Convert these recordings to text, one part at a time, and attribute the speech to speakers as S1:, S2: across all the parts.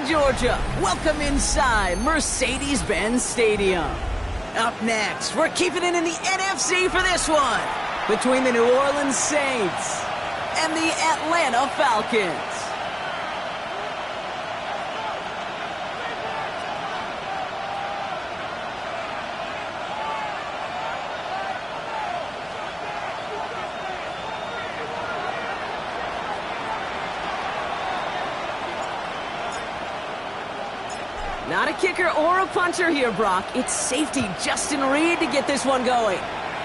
S1: Georgia. Welcome inside Mercedes-Benz Stadium. Up next, we're keeping it in the NFC for this one, between the New Orleans Saints and the Atlanta Falcons. Not a kicker or a puncher here, Brock. It's safety Justin Reed to get this one going.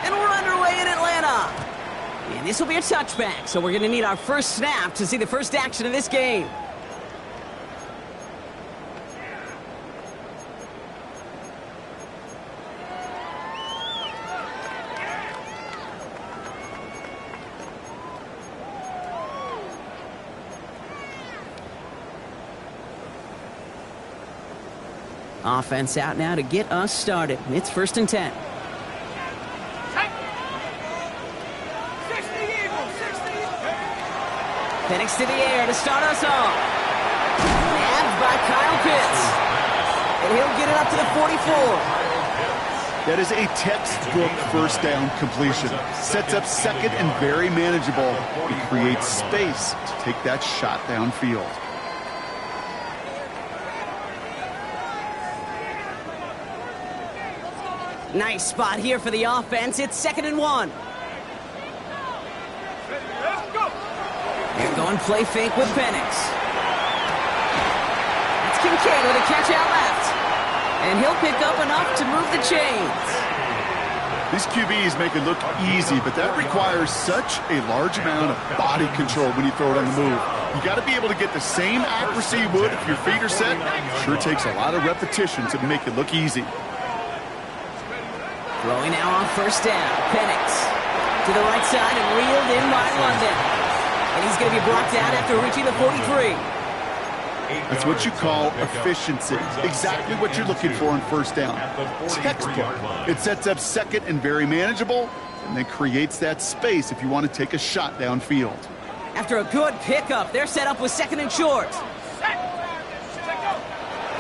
S1: And we're underway in Atlanta. And this will be a touchback, so we're going to need our first snap to see the first action of this game. Offense out now to get us started. It's 1st and 10. Penix to the air to start us off. Nabbed by Kyle Pitts. And he'll get it up to the 44.
S2: That is a textbook first down completion. Sets up second and very manageable. It creates space to take that shot downfield.
S1: Nice spot here for the offense. It's 2nd and 1. They're going play fake with Penix. It's Kincaid with a catch out left. And he'll pick up enough to move the chains.
S2: These QBs make it look easy, but that requires such a large amount of body control when you throw it on the move. You got to be able to get the same accuracy you would if your feet are set. Sure takes a lot of repetition to make it look easy.
S1: Throwing now on 1st down. Penix to the right side and reeled in by London. And he's going to be brought down after reaching the 43.
S2: That's what you call efficiency. Exactly what you're looking for on 1st down. Textbook. It sets up second and very manageable, and then creates that space if you want to take a shot downfield.
S1: After a good pickup, they're set up with 2nd and short.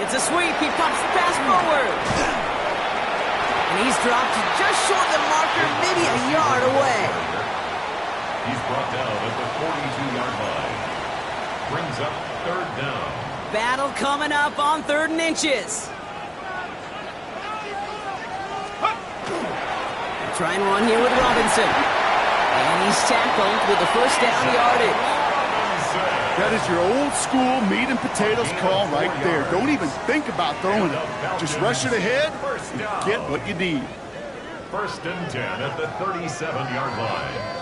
S1: It's a sweep. He pops the pass forward. And he's dropped just short of the marker, maybe a yard away.
S3: He's brought down at the 42-yard line. Brings up 3rd down.
S1: Battle coming up on 3rd and inches. Try and run here with Robinson. And he's tackled with the 1st down yardage.
S2: That is your old school meat and potatoes call right there. Don't even think about throwing it. Just rush it ahead and get what you need.
S3: 1st and 10 at the 37-yard line.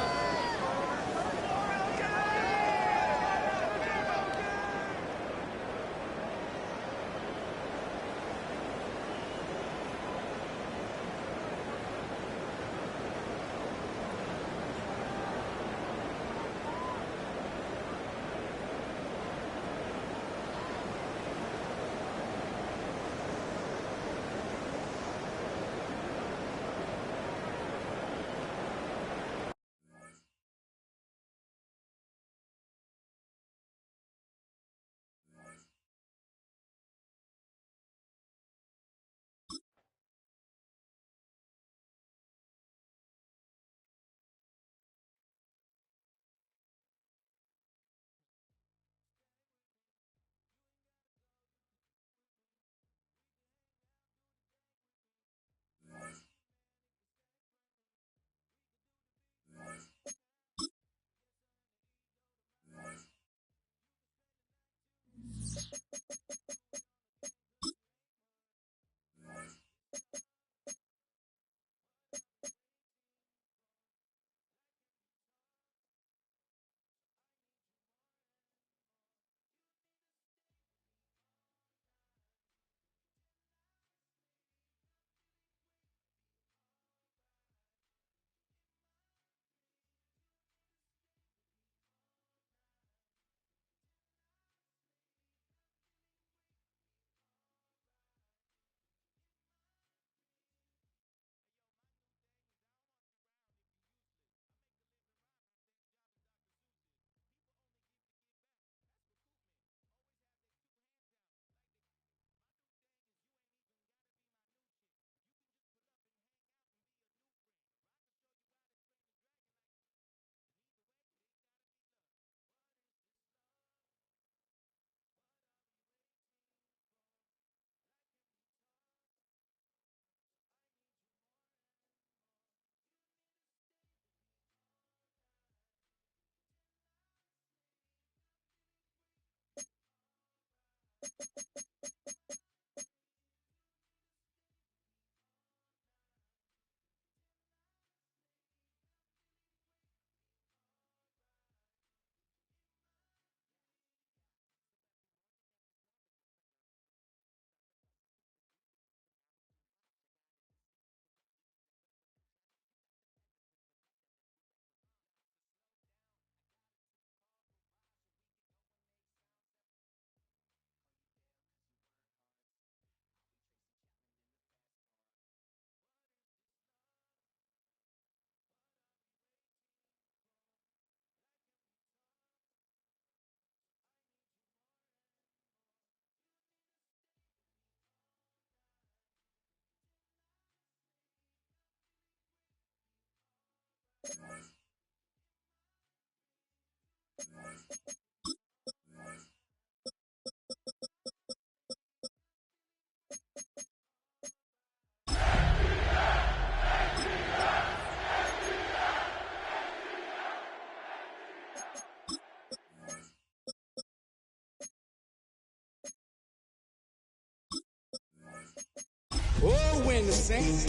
S4: Oh, when the saints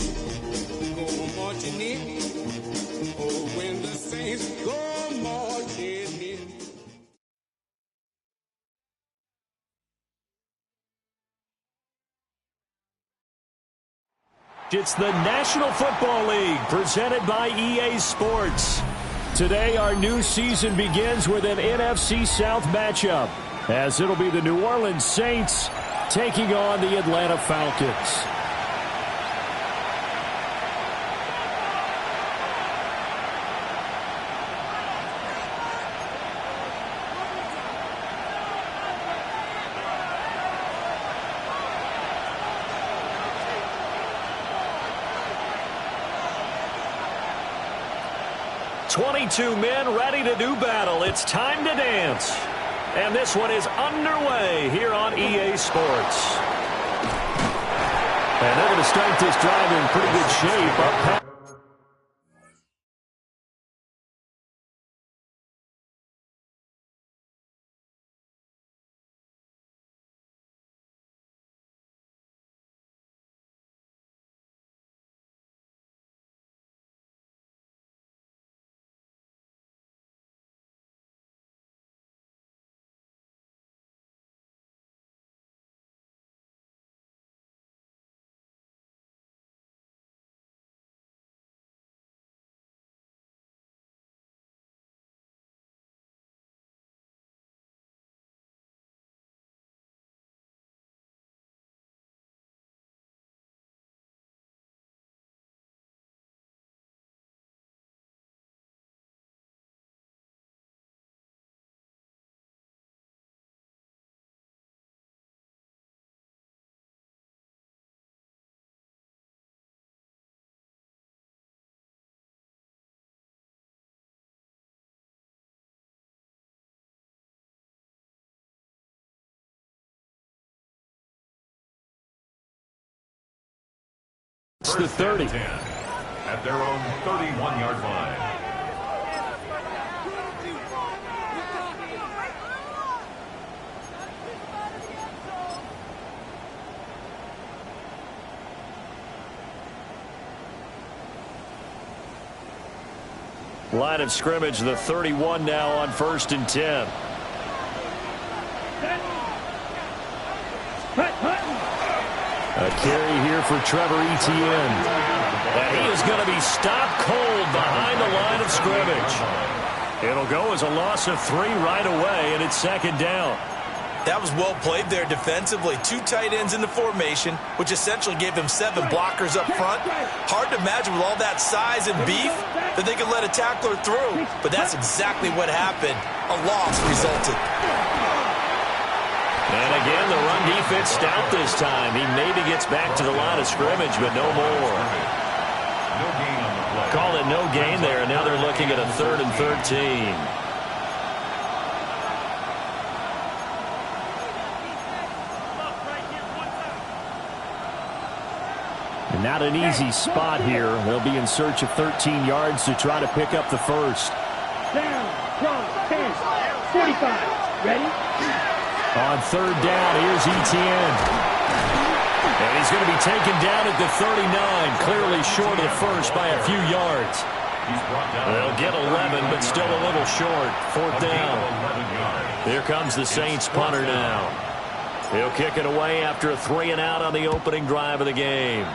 S4: go marching in. Oh, when the saints go marching in.
S5: It's the National Football League presented by EA Sports. Today, our new season begins with an NFC South matchup, as it'll be the New Orleans Saints taking on the Atlanta Falcons. "22 men ready to do battle. It's time to dance." And this one is underway here on EA Sports. And they're going to start this drive in pretty good shape. Up it's the 30.
S3: At their own 31-yard line.
S5: Line of scrimmage, the 31 now on 1st and 10. A carry here for Trevor Etienne. And he is going to be stopped cold behind the line of scrimmage. It'll go as a loss of 3 right away, and it's 2nd down.
S6: That was well played there defensively. 2 tight ends in the formation, which essentially gave him 7 blockers up front. Hard to imagine with all that size and beef that they could let a tackler through. But that's exactly what happened. A loss resulted.
S5: And again, the run defense stout this time. He maybe gets back to the line of scrimmage, but no more.
S3: No gain on the play.
S5: Call it no gain there, and now they're looking at a 3rd and 13. And not an easy spot here. They'll be in search of 13 yards to try to pick up the first.
S7: Down, from 10, 45. Ready?
S5: On third down, here's Etienne. And he's going to be taken down at the 39, clearly short of the first by a few yards. They'll get 11, but still a little short. Fourth down. Here comes the Saints punter now. He'll kick it away after a 3-and-out on the opening drive of the game.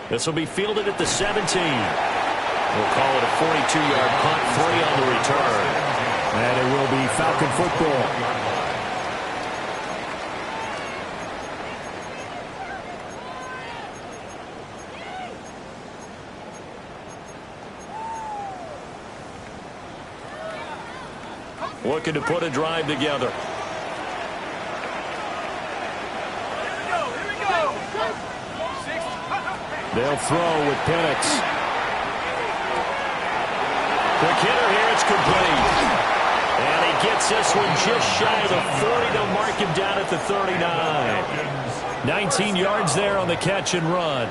S5: This will be fielded at the 17. We'll call it a 42-yard punt, 3 on the return. And it will be Falcon football. Looking to put a drive together. They'll throw with Penix. The hitter here, it's complete. And he gets this one just shy of the 40. They'll mark him down at the 39. 19 yards there on the catch and run.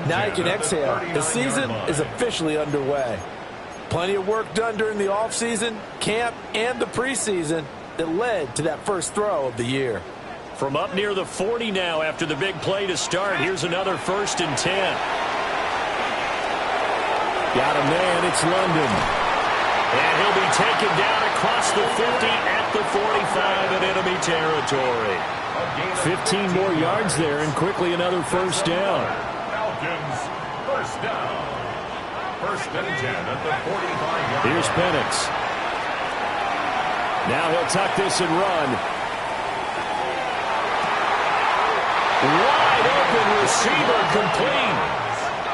S7: Now you can exhale. The season is officially underway. Plenty of work done during the offseason, camp, and the preseason that led to that first throw of the year.
S5: From up near the 40 now after the big play to start. Here's another 1st and 10. Got a man, it's London. And he'll be taken down across the 50 at the 45 in enemy territory. 15 more yards there and quickly another first down.
S3: Falcons, first down. 1st and 10 at the 45-yard line.
S5: Here's Penix. Now he'll tuck this and run. Wide open receiver complete.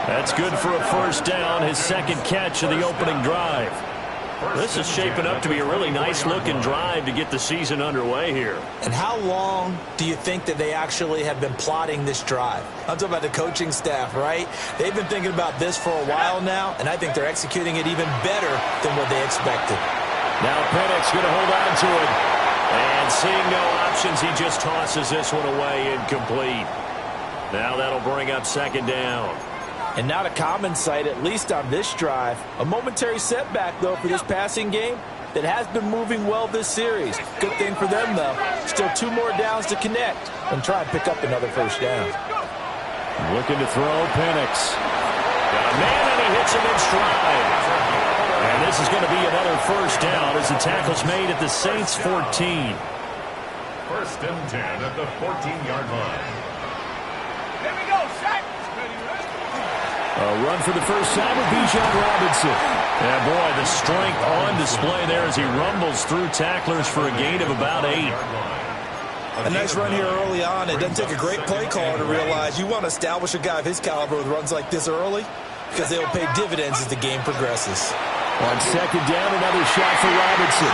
S5: That's good for a first down, his 2nd catch of the opening drive. This is shaping up to be a really nice-looking drive to get the season underway here.
S6: And how long do you think that they actually have been plotting this drive? I'm talking about the coaching staff, right? They've been thinking about this for a while now, and I think they're executing it even better than what they expected.
S5: Now Penix going to hold on to it. And seeing no options, he just tosses this one away incomplete. Now that'll bring up 2nd down.
S7: And not a common sight, at least on this drive. A momentary setback, though, for this passing game that has been moving well this series. Good thing for them, though. Still 2 more downs to connect and try and pick up another first down.
S5: Looking to throw, Penix. Got a man, and he hits him in stride. And this is going to be another first down as the tackle's made at the Saints' 14.
S3: 1st and 10 at the 14-yard line.
S4: Here we go, Shaq.
S5: A run for the first time with Bijan Robinson. And boy, the strength on display there as he rumbles through tacklers for a gain of about 8.
S6: A nice run here early on. It doesn't take a great play caller to realize you want to establish a guy of his caliber with runs like this early because they'll pay dividends as the game progresses.
S5: On 2nd down, another shot for Robinson.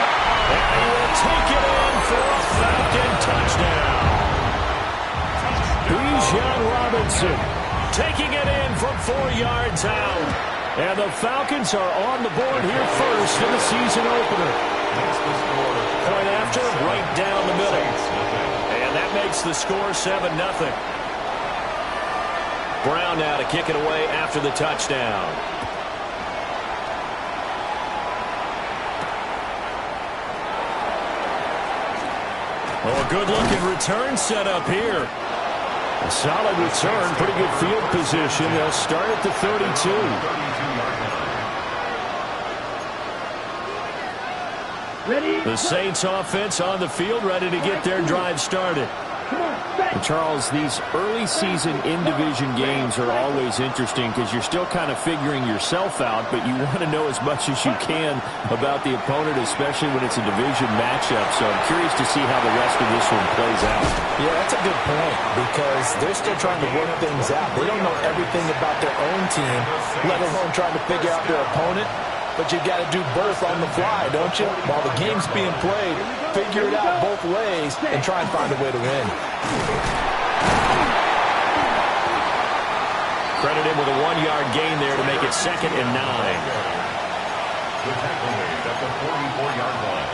S5: And he will take it in for a Falcon touchdown. Bijan Robinson taking it in from 4 yards out. And the Falcons are on the board here first in the season opener. Point after, right down the middle. And that makes the score 7-0. Brown now to kick it away after the touchdown. Oh, a good-looking return set up here. A solid return, pretty good field position. They'll start at the 32. The Saints offense on the field, ready to get their drive started. And Charles, these early season in-division games are always interesting because you're still kind of figuring yourself out, but you want to know as much as you can about the opponent, especially when it's a division matchup. So I'm curious to see how the rest of this one plays out.
S7: Yeah, that's a good point because they're still trying to work things out. They don't know everything about their own team, let alone trying to figure out their opponent. But you got to do both on the fly, don't you? While the game's being played, figure it out both ways and try and find a way to win.
S5: Credit him with a 1-yard gain there to make it 2nd and 9.
S3: The tackle made at the 44-yard line.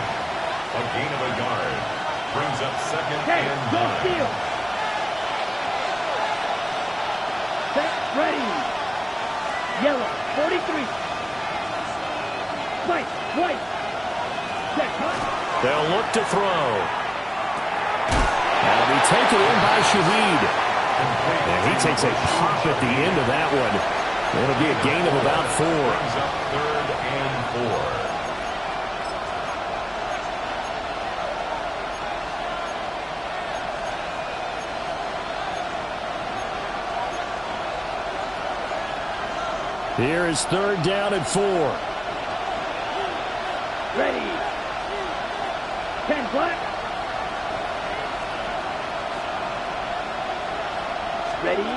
S3: A gain of a yard brings up 2nd and 9.
S8: Set, ready. Yellow, 43. White. Check, huh?
S5: They'll look to throw. That'll be taken in by Shaheed. And he takes a pop at the end of that one. It'll be a gain of about 4.
S3: Brings up 3rd and 4.
S5: Here is 3rd down and 4.
S8: Ready. 10 black. Ready.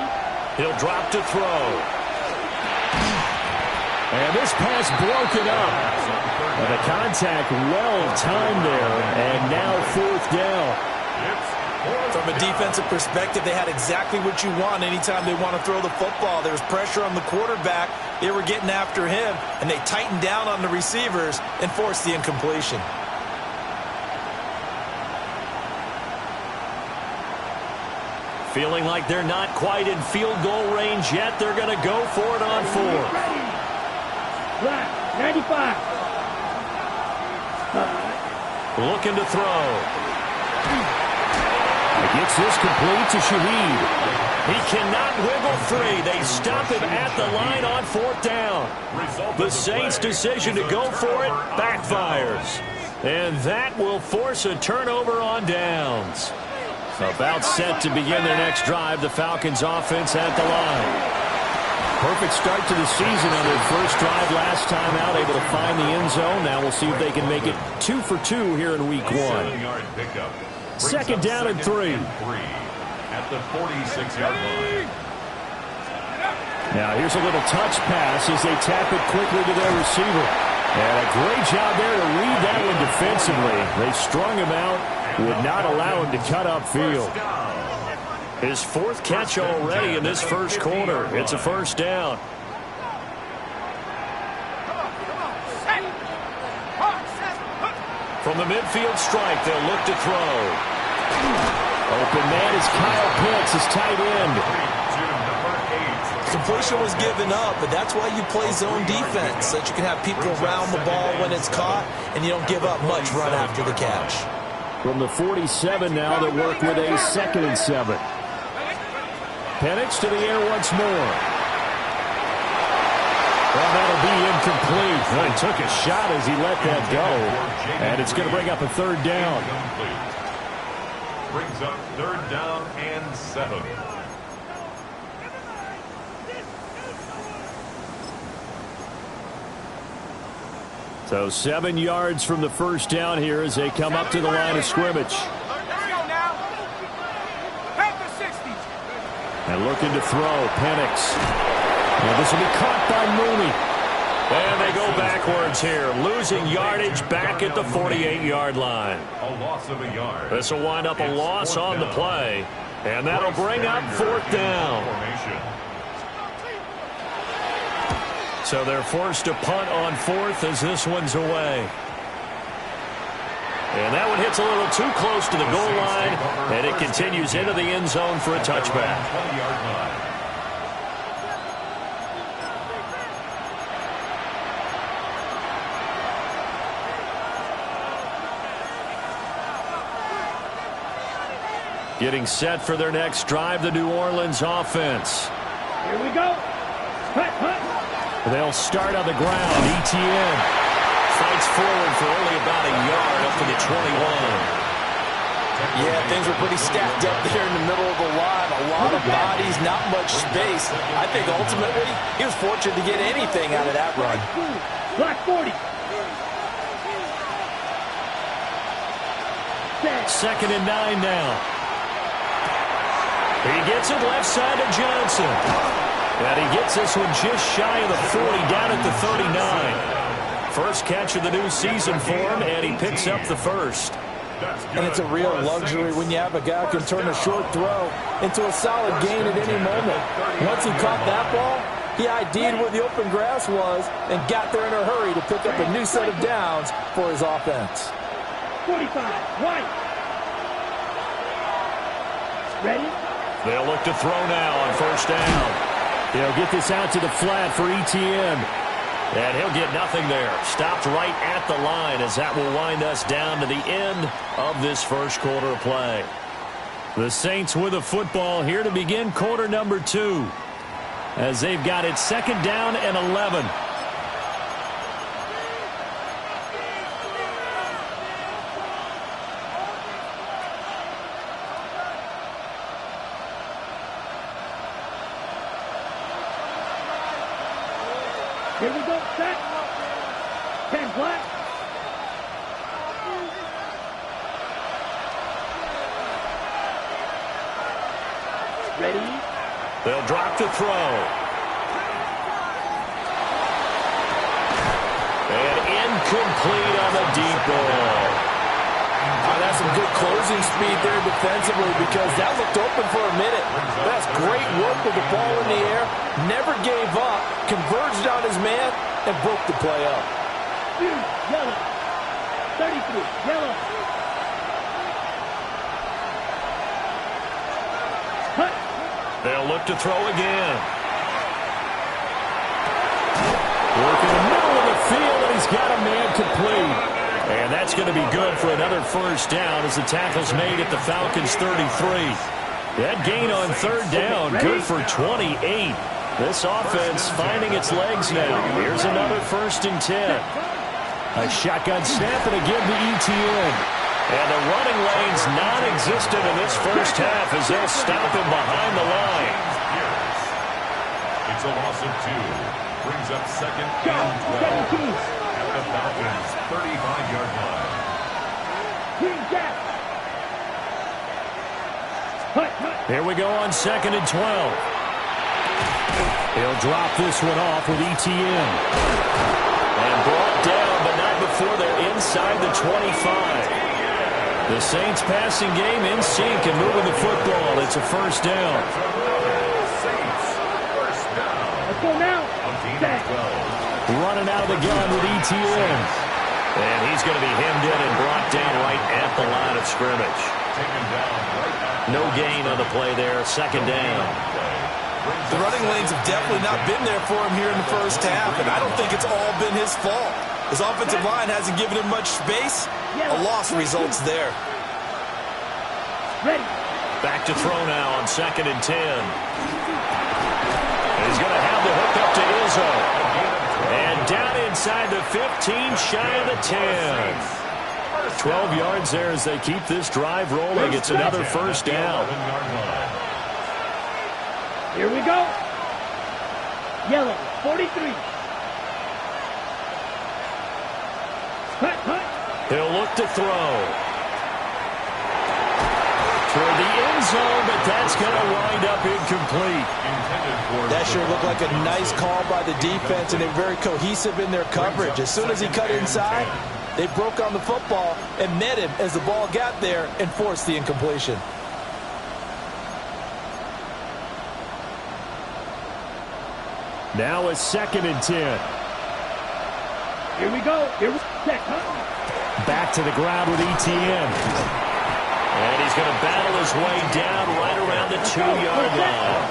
S5: He'll drop to throw. And this pass broken up. And the contact well timed there. And now 4th down.
S6: From a defensive perspective, they had exactly what you want anytime they want to throw the football. There was pressure on the quarterback. They were getting after him, and they tightened down on the receivers and forced the incompletion.
S5: Feeling like they're not quite in field goal range yet. They're going to go for it on 4th.
S8: Black. 95.
S5: Looking to throw. He gets this complete to Shaheed. He cannot wiggle free. They stop him at the line on 4th down. The Saints' decision to go for it backfires. And that will force a turnover on downs. About set to begin their next drive, the Falcons offense at the line. Perfect start to the season on their first drive last time out, able to find the end zone. Now we'll see if they can make it 2 for 2 here in week 1.
S3: 7-yard pickup.
S5: 2nd down and 3.
S3: At the 46-yard line.
S5: Now here's a little touch pass as they tap it quickly to their receiver. And a great job there to read that one defensively. They strung him out, would not allow him to cut upfield. His 4th catch already in this first quarter. It's a 1st down. From the midfield strike, they'll look to throw. Open man is Kyle Pitts, his tight end.
S6: Completion was given up, but that's why you play zone defense, so that you can have people around the ball when it's caught, and you don't give up much run after the catch.
S5: From the 47 now, they work with a 2nd and 7. Penix to the air once more. Well, that'll be incomplete. Well, he took a shot as he let that go. And it's going to bring up a 3rd down.
S3: Brings up 3rd down and 7.
S5: So 7 yards from the 1st down here as they come up to the line of scrimmage. And looking to throw, Penix. And this will be caught by Mooney. And they go backwards here, losing yardage back at the 48-yard line.
S3: A loss of a yard.
S5: This will wind up a loss on the play. And that'll bring up 4th down. So they're forced to punt on 4th as this one's away. And that one hits a little too close to the goal line, and it continues into the end zone for a touchback. Getting set for their next drive, the New Orleans offense.
S8: Here we go. Hut, hut.
S5: They'll start on the ground. ETN fights forward for only about a yard up to the 21.
S6: Yeah, things were pretty stacked up there in the middle of the line. A lot of bodies, not much space. I think ultimately he was fortunate to get anything out of that run.
S8: Black 40.
S5: 2nd and 9 now. He gets it left side of Johnson. And he gets this one just shy of the 40, down at the 39. First catch of the new season for him, and he picks up the 1st.
S6: And it's a real luxury when you have a guy who can turn a short throw into a solid gain at any moment. Once he caught that ball, he ID'd where the open grass was and got there in a hurry to pick up a new set of downs for his offense.
S8: 45, white. Ready?
S5: They'll look to throw now on 1st down. They'll get this out to the flat for ETN. And he'll get nothing there. Stopped right at the line as that will wind us down to the end of this first quarter of play. The Saints with a football here to begin quarter number 2. As they've got it 2nd down and 11.
S8: Here we go, set. 10 flat. Ready?
S5: They'll drop to throw. And incomplete on the deep ball.
S7: That's some good closing speed there defensively because that looked open for a minute. That's great work with the ball in the air. Never gave up, converged on his man, and broke the play up.
S8: Yellow. 33. Yellow. Cut.
S5: They'll look to throw again. Work in the middle of the field, and he's got a man complete. And that's going to be good for another first down as the tackle's made at the Falcons' 33. That gain on 3rd down, good for 28. This offense finding its legs now. Here's another 1st and 10. A shotgun snap and again to ETN. And the running lane's non-existent in this first half as they'll stop him behind the line.
S3: It's a loss of 2. Brings up 2nd and 12. At the Falcons' 35-yard line.
S5: Here we go on 2nd and 12. He'll drop this one off with ETN. And brought down, but not before they're inside the 25. The Saints passing game in sync and moving the football. It's a first down.
S8: Let's go now.
S5: Running out of the gun with ETN. And he's going to be hemmed in and brought down right at the line of scrimmage. No gain on the play there. 2nd down.
S6: The running lanes have definitely not been there for him here in the first half, and I don't think it's all been his fault. His offensive line hasn't given him much space. A loss results there.
S8: Ready.
S5: Back to throw now on 2nd and 10. He's going to have the hook up to Izzo. And down inside the 15, shy of the 10. 12 yards there as they keep this drive rolling. It's another first down.
S8: Here we go. Yellow, 43. Cut.
S5: He'll look to throw. Toward the end zone, but that's going to wind up incomplete.
S7: That sure looked like a nice call by the defense, and they're very cohesive in their coverage. As soon as he cut inside, they broke on the football and met him as the ball got there and forced the incompletion.
S5: Now a 2nd and 10.
S8: Here we go.
S5: Back to the ground with ETN. And he's going to battle his way down right around the 2-yard line.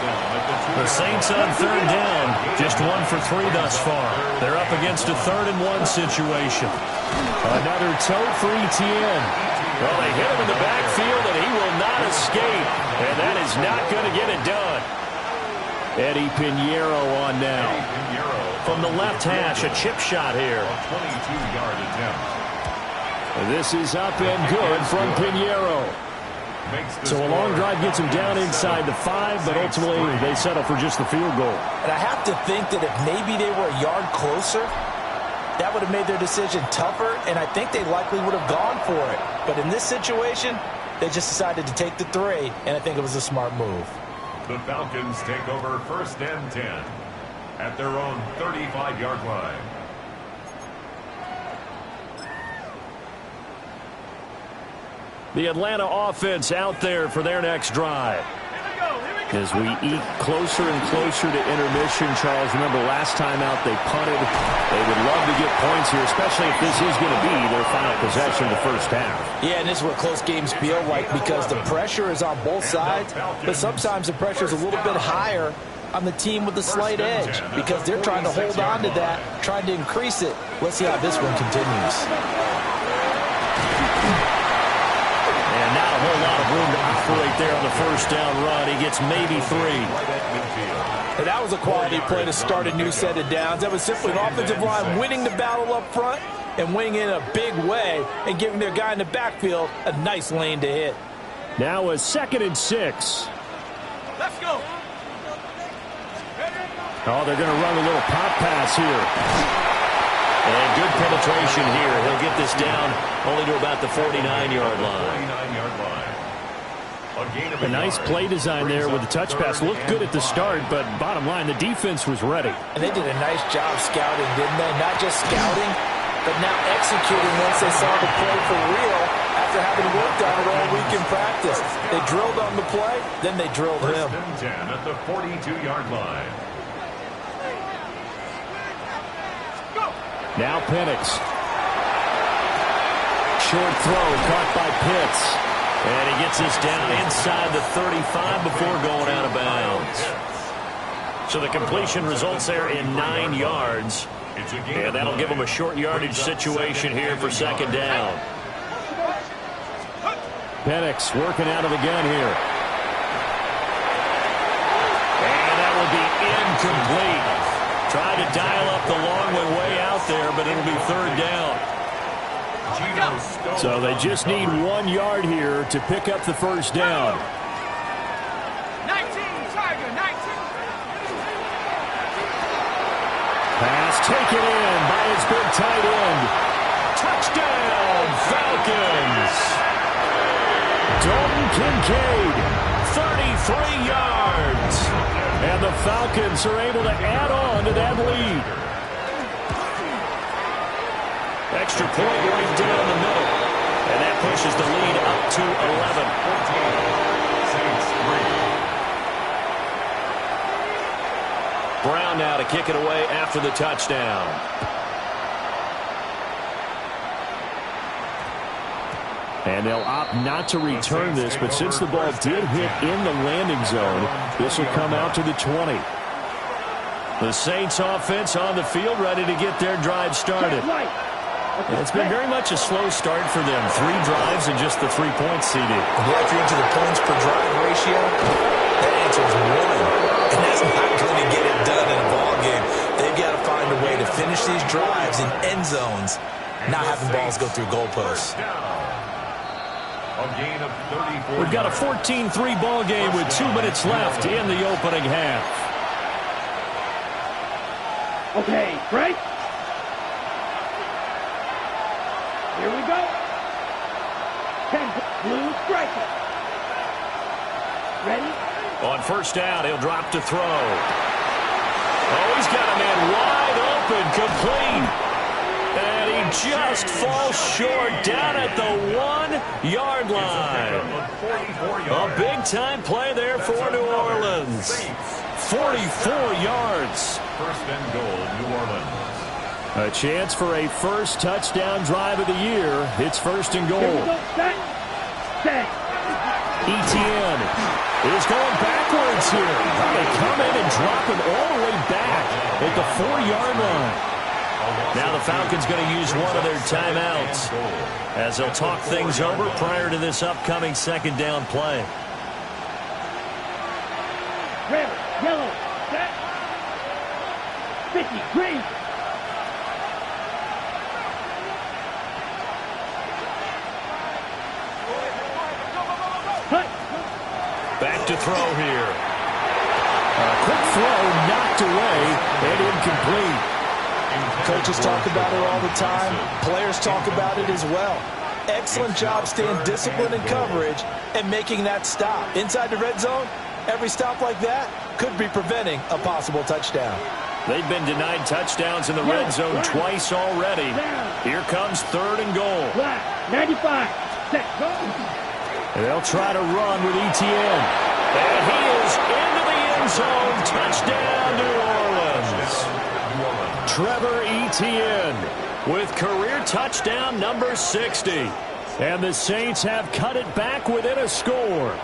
S5: The Saints on 3rd down, just 1 for 3 thus far. They're up against a 3rd and 1 situation. Another tote for ETN. Well, they hit him in the backfield, and he will not escape. And that is not going to get it done. Eddie Pinheiro on now. From the left hash, a chip shot here.
S3: 22-yard attempt.
S5: This is up and good from Pinheiro. So a long drive gets him down inside the 5, but ultimately they settle for just the field goal.
S7: And I have to think that if maybe they were a yard closer, that would have made their decision tougher, and I think they likely would have gone for it. But in this situation, they just decided to take the 3, and I think it was a smart move.
S3: The Falcons take over 1st and 10 at their own 35-yard line.
S5: The Atlanta offense out there for their next drive. As we eke closer and closer to intermission, Charles, remember last time out they punted. They would love to get points here, especially if this is going to be their final possession of the first half.
S7: Yeah, and this is what close games feel like because the pressure is on both sides, but sometimes the pressure is a little bit higher on the team with the slight edge because they're trying to hold on to that, trying to increase it. Let's see how this one continues.
S5: And not a whole lot of room to operate there on the first down run. He gets maybe 3.
S7: And that was a quality play to start a new set of downs. That was simply an offensive line winning the battle up front and winning in a big way and giving their guy in the backfield a nice lane to hit.
S5: Now a 2nd and 6.
S4: Let's go.
S5: Oh, they're going to run a little pop pass here. And good penetration here. He'll get this down only to about the 49-yard line. A nice play design there with the touch pass. Looked good at the start, but bottom line, the defense was ready.
S7: And they did a nice job scouting, didn't they? Not just scouting, but now executing once they saw the play for real after having worked on it all week in practice. They drilled on the play, then they drilled him.
S3: 10 at the 42-yard line.
S5: Now Penix. Short throw caught by Pitts. And he gets this down inside the 35 before going out of bounds. So the completion results there in 9 yards. And that'll give him a short yardage situation here for 2nd down. Penix working out of the gun here. And that will be incomplete. Tried to dial up the long way out there, but it'll be 3rd down. So they just need 1 yard here to pick up the first down.
S4: 19, Tiger, 19.
S5: Pass taken in by his big tight end. Touchdown, Falcons. Dalton Kincaid, 33 yards. And the Falcons are able to add on to that lead. Extra point right down the middle. And that pushes the lead up to 11. Brown now to kick it away after the touchdown. And they'll opt not to return this, but since the ball did hit in the landing zone, this will come out to the 20. The Saints offense on the field ready to get their drive started. It's been very much a slow start for them. 3 drives and just the 3 points seeded.
S7: Yeah, if you're into the points per drive ratio, that answer is 1. And that's not going to get it done in a ball game. They've got to find a way to finish these drives in end zones, not having balls go through goalposts.
S5: We've got a 14-3 ball game with 2 minutes left in the opening half.
S8: Okay, break. Here we go. 10 blue striker. Ready?
S5: On first down, he'll drop to throw. Oh, he's got a man wide open, complete. And he just falls short down at the 1-yard line. A big-time play there for New Orleans. 44 yards.
S3: First and goal, New Orleans.
S5: A chance for a first touchdown drive of the year. It's 1st and goal.
S8: Here we go. Set.
S5: Etienne is going backwards here. They come in and drop him all the way back at the 4-yard line. Now the Falcons going to use one of their timeouts as they'll talk things over prior to this upcoming 2nd down play.
S8: Red, yellow, set. 50, green.
S5: Back to throw here. A quick throw knocked away and incomplete.
S7: Coaches talk about it all the time. Players talk about it as well. Excellent job staying disciplined in coverage and making that stop. Inside the red zone, every stop like that could be preventing a possible touchdown.
S5: They've been denied touchdowns in the red zone twice already. Here comes 3rd and goal.
S8: Black, 95, set, go.
S5: They'll try to run with Etienne. And he is into the end zone. Touchdown, New Orleans. Trevor Etienne with career touchdown number 60. And the Saints have cut it back within a score.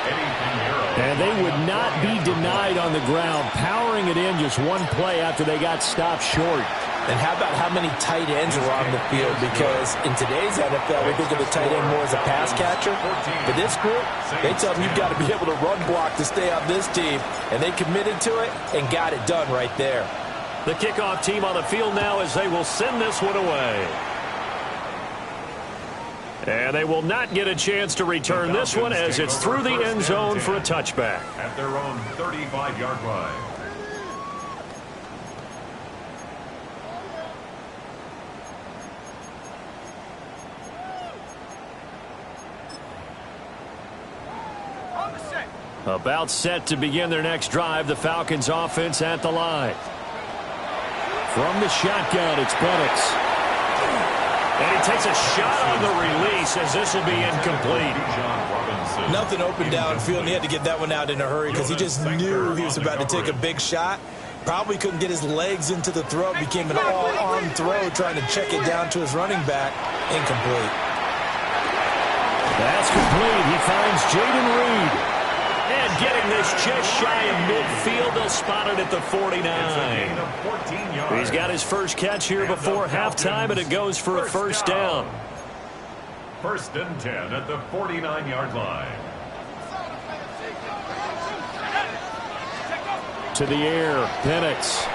S3: Eddie Pinheiro
S5: And they would not be denied on the ground, powering it in just one play after they got stopped short.
S7: And how about how many tight ends are on the field? Because in today's NFL, we think of the tight end more as a pass catcher. For this group, they tell them you've got to be able to run block to stay on this team. And they committed to it and got it done right there.
S5: The kickoff team on the field now as they will send this one away. And they will not get a chance to return this one as it's through the end zone for a touchback.
S3: At their own 35-yard line.
S5: About set to begin their next drive, the Falcons offense at the line. From the shotgun, it's Penix. And he takes a shot on the release as this will be incomplete.
S6: Nothing open downfield, and he had to get that one out in a hurry because he just knew he was about to take a big shot. Probably couldn't get his legs into the throw. Became an all-arm throw trying to check it down to his running back. Incomplete.
S5: That's complete. He finds Jaden Reed. And getting this just shy of midfield, they'll spot it at the 49. He's got his first catch here before halftime, and it goes for a first down.
S3: First and 10 at the 49-yard line.
S5: To the air, Penix.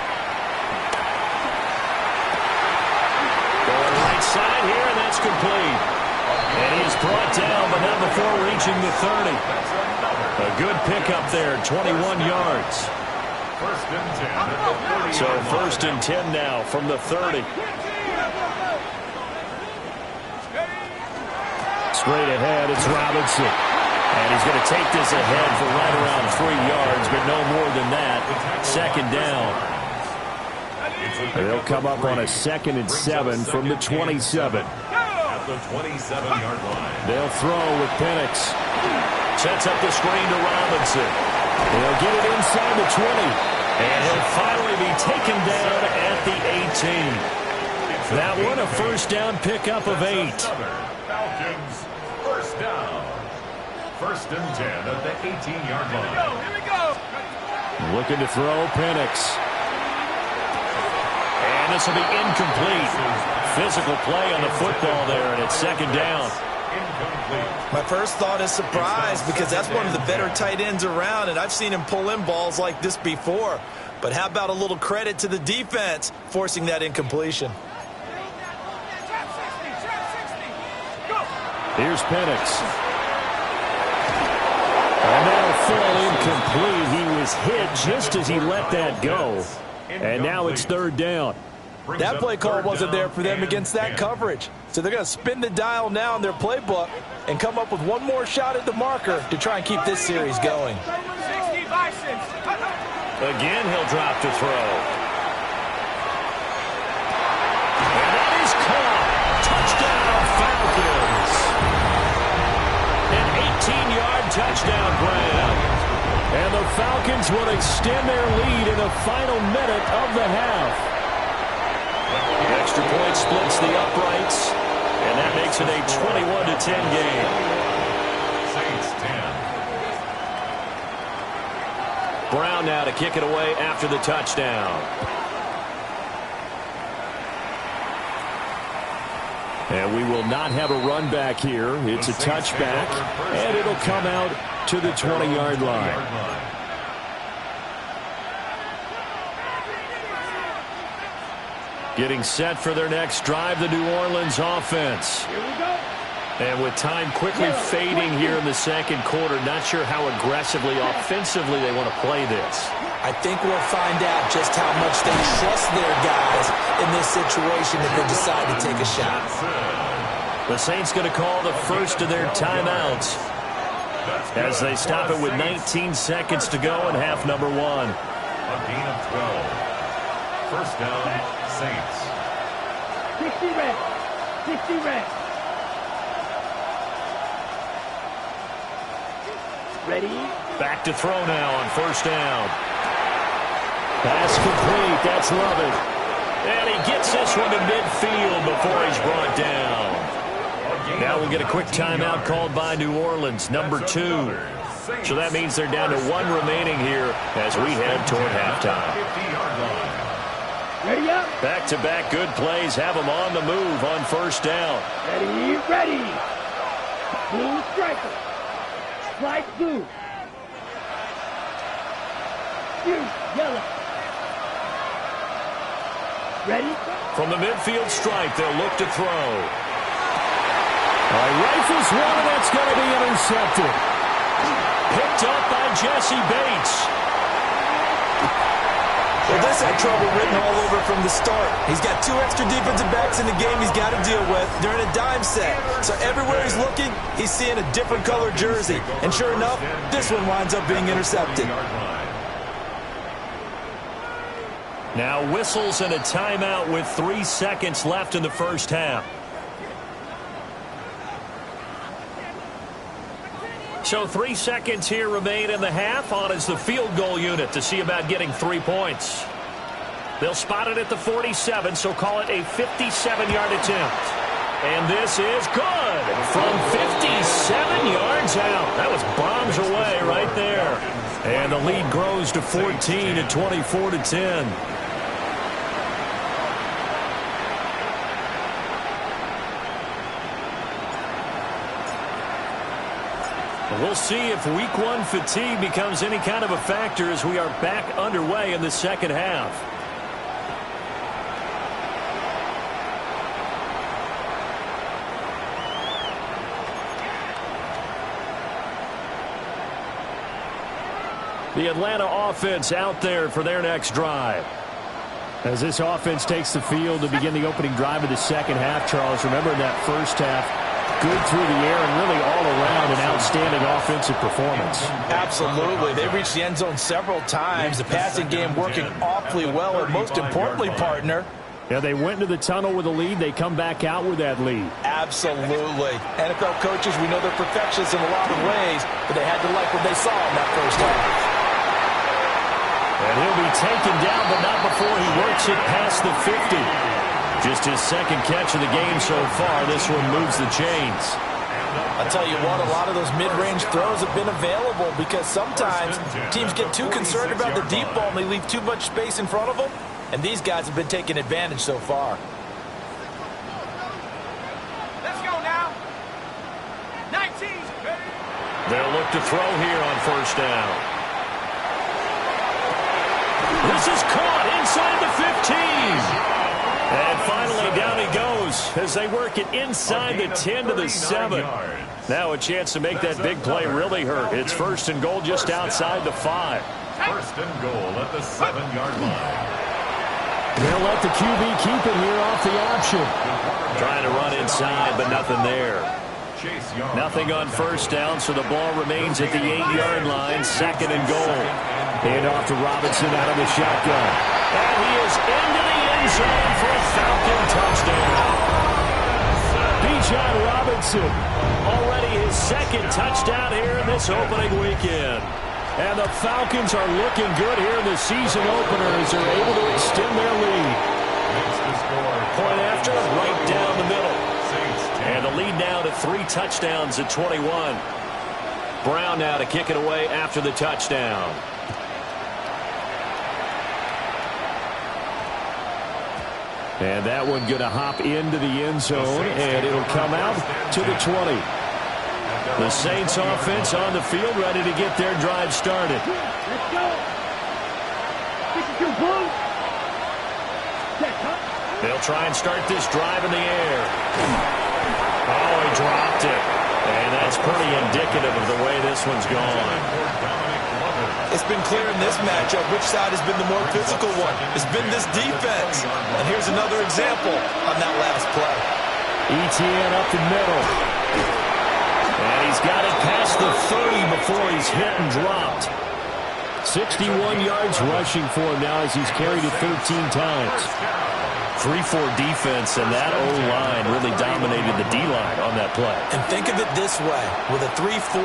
S5: Going right side here, and that's complete. And he's brought down, but not before reaching the 30. A good pickup there, 21 yards.
S3: First and 10 at the 30.
S5: So first and 10 now from the 30. Straight ahead, it's Robinson. And he's going to take this ahead for right around 3 yards, but no more than that. Second down. They'll come up on a 2nd and 7 from the 27.
S3: At the 27-yard line.
S5: They'll throw with Penix. Sets up the screen to Robinson. He'll get it inside the 20. And he'll finally be taken down at the 18. That one a first down pickup of 8.
S3: Falcons, first down. First and 10 at the 18-yard line.
S4: Here we go.
S5: Looking to throw, Penix. And this will be incomplete. Physical play on the football there, and it's second down.
S6: My first thought is surprise because that's one of the better tight ends around, and I've seen him pull in balls like this before. But how about a little credit to the defense forcing that incompletion?
S5: Here's Penix. And that'll fall incomplete. He was hit just as he let that go. And now it's third down.
S7: That play call wasn't there for them against that coverage. So they're going to spin the dial now in their playbook and come up with one more shot at the marker to try and keep this series going.
S5: Again, he'll drop to throw. And that is caught. Touchdown, Falcons. An 18-yard touchdown grab. And the Falcons will extend their lead in the final minute of the half. Extra point splits the uprights, and that makes it a 21-10 game.
S3: Saints 10.
S5: Brown now to kick it away after the touchdown. And we will not have a run back here. It's a touchback, and it'll come out to the 20-yard line. Getting set for their next drive, the New Orleans offense.
S8: Here we go.
S5: And with time quickly fading here in the second quarter, not sure how aggressively, offensively they want to play this.
S7: I think we'll find out just how much they trust their guys in this situation if they decide to take a shot.
S5: The Saints going to call the first of their timeouts as they stop it with 19 seconds to go in half number 1.
S3: A gain of 12. First down, Saints.
S8: 60 red. 60 red. Ready?
S5: Back to throw now on first down. Pass complete. That's Lovett. And he gets this one to midfield before he's brought down. Now we'll get a quick timeout called by New Orleans, number 2. So that means they're down to 1 remaining here as we head toward halftime.
S3: 50-yard line.
S8: Ready up.
S5: Back-to-back good plays have them on the move on first down.
S8: Ready, ready. Blue striker. Strike blue. Blue, yellow. Ready?
S5: From the midfield stripe, they'll look to throw. Rifles one, and that's going to be intercepted. Picked up by Jesse Bates.
S6: Well, this had trouble written all over from the start. He's got 2 extra defensive backs in the game he's got to deal with during a dime set. So everywhere he's looking, he's seeing a different color jersey. And sure enough, this one winds up being intercepted.
S5: Now whistles and a timeout with 3 seconds left in the first half. So 3 seconds here remain in the half. On is the field goal unit to see about getting 3 points. They'll spot it at the 47, so call it a 57-yard attempt. And this is good from 57 yards out. That was bombs away right there. And the lead grows to 14 at 24-10. We'll see if week 1 fatigue becomes any kind of a factor as we are back underway in the second half. The Atlanta offense out there for their next drive. As this offense takes the field to begin the opening drive of the second half, Charles, remember in that first half, good through the air and really all around an outstanding offensive performance.
S7: Absolutely. They reached the end zone several times. The passing game working awfully well, and most importantly, partner,
S5: yeah, they went into the tunnel with a lead. They come back out with that lead.
S7: Absolutely. NFL coaches, we know they're perfectionists in a lot of ways, but they had to like what they saw in that first half.
S5: And he'll be taken down, but not before he works it past the 50. Just his second catch of the game so far. This one moves the chains.
S7: I'll tell you what, a lot of those mid-range throws have been available because sometimes teams get too concerned about the deep ball and they leave too much space in front of them. And these guys have been taking advantage so far.
S4: Let's go now. 19.
S5: They'll look to throw here on first down. This is caught inside the 15. And finally, down he goes as they work it inside the 10 to the 7. Now a chance to make that big play really hurt. It's first and goal just outside the 5.
S3: First and goal at the 7-yard line.
S5: They'll let the QB keep it here off the option. Trying to run inside, but nothing there. Nothing on first down, so the ball remains at the 8-yard line. Second and goal. Hand off to Robinson out of the shotgun. And he is into the end zone for a Falcon touchdown. Bijan Robinson, already his second touchdown here in this opening weekend. And the Falcons are looking good here in the season opener as they're able to extend their lead. Point after, right down the middle. And the lead now to 3 touchdowns at 21. Brown now to kick it away after the touchdown. And that one going to hop into the end zone, and it'll come out to the 20. The Saints offense on the field, ready to get their drive started.
S8: Let's go. This is your blue.
S5: They'll try and start this drive in the air. Oh, he dropped it. And that's pretty indicative of the way this one's gone.
S6: It's been clear in this matchup which side has been the more physical one. It's been this defense. And here's another example on that last play.
S5: ETN up the middle. And he's got it past the 30 before he's hit and dropped. 61 yards rushing for him now as he's carried it 13 times. 3-4 defense, and that O-line really dominated the D-line on that play.
S6: And think of it this way. With a 3-4,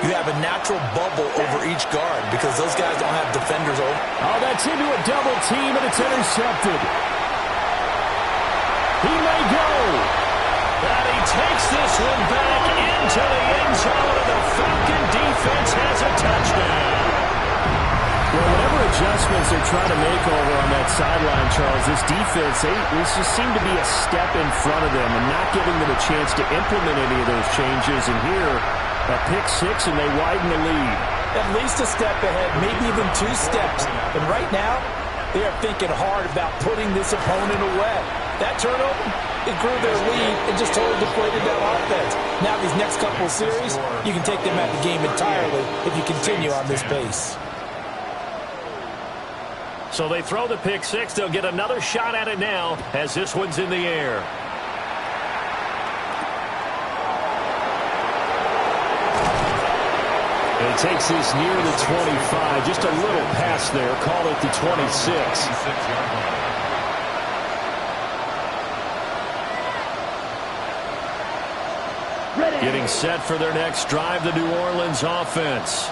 S6: you have a natural bubble over each guard because those guys don't have defenders over.
S5: Oh, that's into a double team, and it's intercepted. He may go. And he takes this one back into the end zone, and the Falcon defense has Well, whatever adjustments they're trying to make over on that sideline, Charles, this defense, they just seem to be a step in front of them and not giving them a chance to implement any of those changes. And here, a pick six, and they widen the lead.
S7: At least a step ahead, maybe even 2 steps. And right now, they are thinking hard about putting this opponent away. That turnover, it grew their lead and just totally deflated that offense. Now these next couple of series, you can take them out of the game entirely if you continue on this pace.
S5: So they throw the pick six. They'll get another shot at it now as this one's in the air. It takes this near the 25. Just a little pass there. Call it the 26. Getting set for their next drive, the New Orleans offense.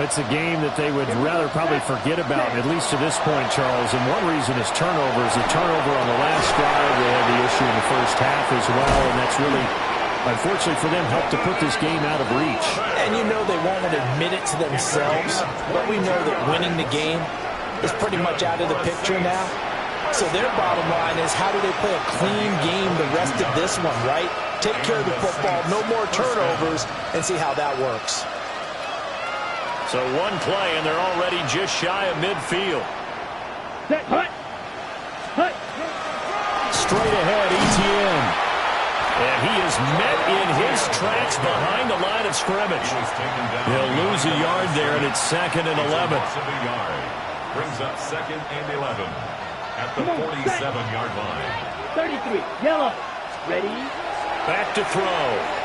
S5: It's a game that they would rather probably forget about, at least to this point, Charles. And one reason is turnovers. A turnover on the last drive. They had the issue in the first half as well, and that's really, unfortunately for them, helped to put this game out of reach.
S7: And you know they won't admit it to themselves, but we know that winning the game is pretty much out of the picture now. So their bottom line is, how do they play a clean game the rest of this one, right? Take care of the football, no more turnovers, and see how that works.
S5: So one play, and they're already just shy of midfield.
S8: Set, hut. Hut.
S5: Straight ahead, ETN. And he is met in his tracks behind the line of scrimmage. He'll lose a yard there, and it's 2nd and 11.
S3: Brings up 2nd and 11 at the 47-yard line.
S8: 33, yellow. Ready?
S5: Back to throw.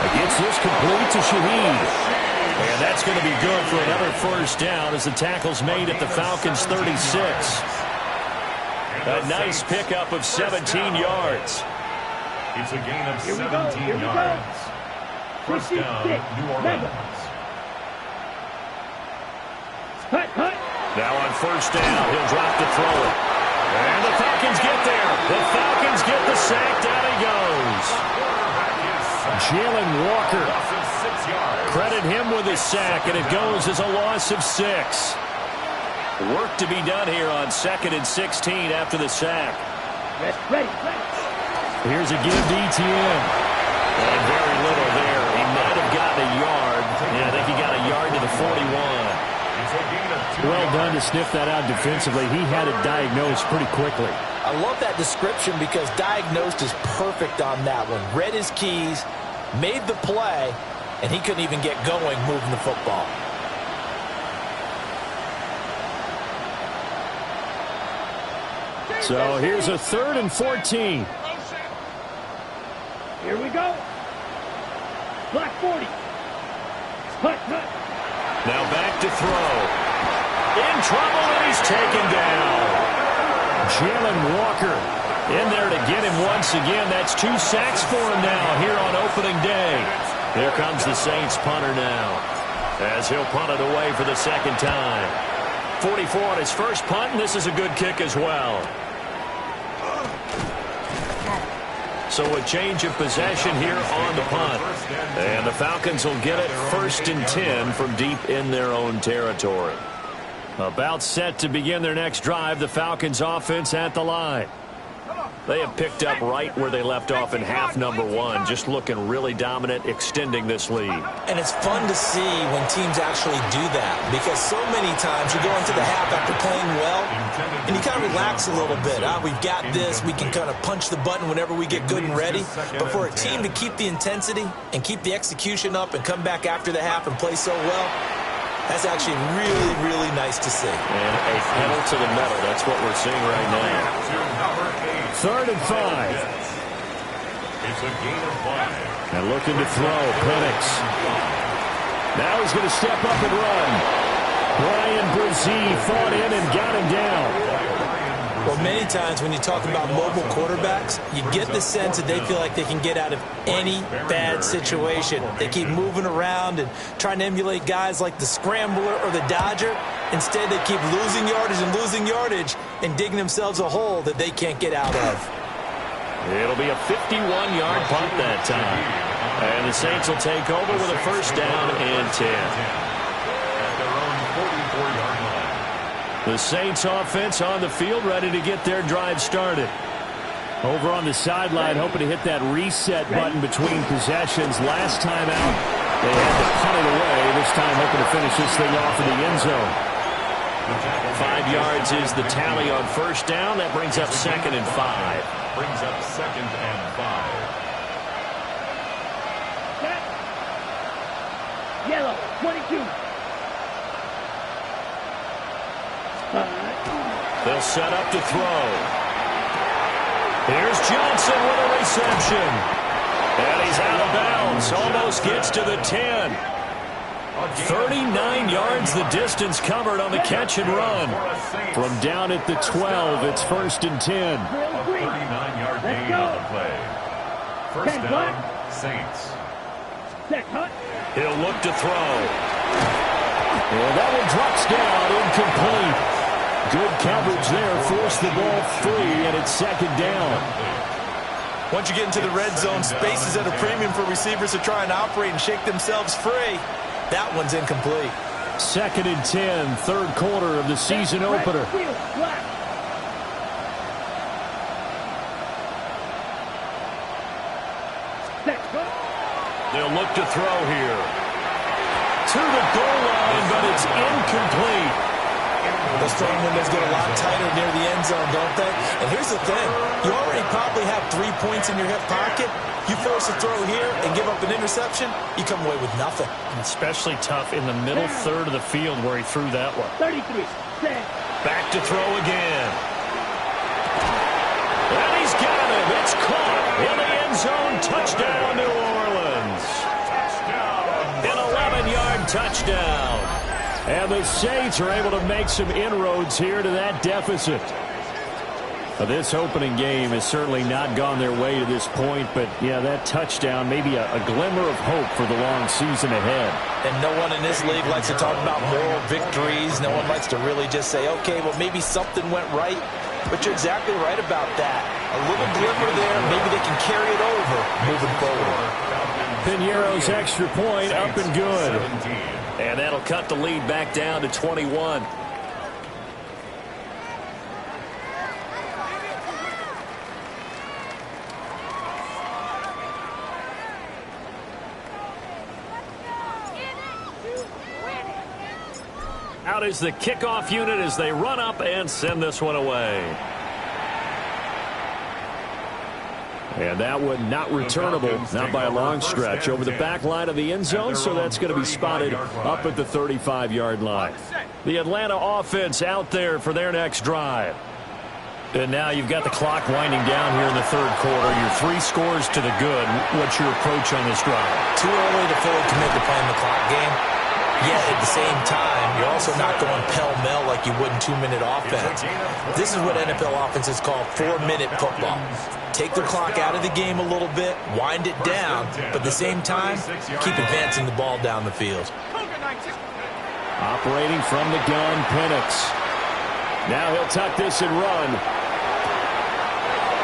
S5: Gets this complete to Shaheed. And that's going to be good for another first down as the tackle's made at the Falcons' 36. A nice pickup of 17 yards.
S3: It's a gain of 17 yards. First down, New Orleans.
S8: Hut, hut.
S5: Now on first down, he'll drop to throw it. And the Falcons get there. The Falcons get the sack. Down he goes. Jalen Walker. Credit him with his sack, and it goes as a loss of 6. Work to be done here on 2nd and 16 after the sack.
S8: Ready.
S5: Here's a give to ETN. And very little there. He might have gotten a yard. Yeah, I think he got a yard to the 41. Well done to sniff that out defensively. He had it diagnosed pretty quickly.
S7: I love that description because diagnosed is perfect on that one. Read his keys, made the play, and he couldn't even get going moving the football.
S5: So here's a 3rd and 14.
S8: Here we go. Black 40. Hut.
S5: Now back to throw. In trouble, and he's taken down. Jalen Walker in there to get him once again. That's 2 sacks for him now here on opening day. Here comes the Saints punter now as he'll punt it away for the 2nd time. 44 on his first punt, and this is a good kick as well. So a change of possession here on the punt. And the Falcons will get it 1st and 10 from deep in their own territory. About set to begin their next drive, the Falcons offense at the line. They have picked up right where they left off in half number 1, just looking really dominant, extending this lead.
S7: And it's fun to see when teams actually do that, because so many times you go into the half after playing well, and you kind of relax a little bit. We've got this. We can kind of punch the button whenever we get good and ready. But for a team to keep the intensity and keep the execution up and come back after the half and play so well, that's actually really, really nice to see.
S5: And a pedal to the metal. That's what we're seeing right now. 3rd and 5.
S3: It's a gain of 5.
S5: And looking to throw, Penix. Now he's going to step up and run. Brian Brzee fought in and got him down.
S7: Well, many times when you talk about mobile quarterbacks, you get the sense that they feel like they can get out of any bad situation. They keep moving around and trying to emulate guys like the Scrambler or the Dodger. Instead, they keep losing yardage and digging themselves a hole that they can't get out of.
S5: It'll be a 51-yard punt that time. And the Saints will take over with a 1st down and 10. The Saints offense on the field, ready to get their drive started. Over on the sideline, hoping to hit that reset button between possessions. Last time out, they had to punt it away. This time hoping to finish this thing off in the end zone. 5 yards is the tally on first down. That brings up 2nd and 5.
S3: Brings up 2nd and 5.
S8: Yellow, 22.
S5: They'll set up to throw. Here's Johnson with a reception. And he's out of bounds. Almost gets to the 10. 39 yards the distance covered on the catch and run. From down at the 12, it's 1st and 10.
S3: A 39-yard gain on the play. First down, Saints.
S5: He'll look to throw. Well, that one drops down, incomplete. Good coverage there, forced the ball free, and it's 2nd down.
S6: Once you get into the red zone, space is at a premium for receivers to try and operate and shake themselves free. That one's incomplete.
S5: 2nd and 10, third quarter of the season opener. They'll look to throw here. To the goal line, but it's incomplete.
S6: Those throwing windows get a lot tighter near the end zone, don't they? And here's the thing. You already probably have 3 points in your hip pocket. You force a throw here and give up an interception, you come away with nothing.
S5: Especially tough in the middle third of the field where he threw that one.
S8: 33.
S5: Back to throw again. And he's got it. It's caught in the end zone. Touchdown, New Orleans. An 11-yard touchdown. And the Saints are able to make some inroads here to that deficit. This opening game has certainly not gone their way to this point, but, yeah, that touchdown, maybe a glimmer of hope for the long season ahead.
S6: And no one in this league likes to talk about moral victories. No one likes to really just say, okay, well, maybe something went right. But you're exactly right about that. A little glimmer there, maybe they can carry it over moving forward.
S5: Piñeiro's extra point up and good. And that'll cut the lead back down to 21. Out is the kickoff unit as they run up and send this one away. And that one not returnable, not by a long stretch, over the back line of the end zone, so that's going to be spotted up at the 35-yard line. The Atlanta offense out there for their next drive. And now you've got the clock winding down here in the third quarter. Your 3 scores to the good. What's your approach on this drive?
S6: Too early to fully commit to playing the clock game. Yet at the same time, you're also not going pell-mell like you would in 2-minute offense. This is what NFL offenses call 4-minute football. Take the clock out of the game a little bit, wind it down, but at the same time, keep advancing the ball down the field.
S5: Operating from the gun, Penix. Now he'll tuck this and run.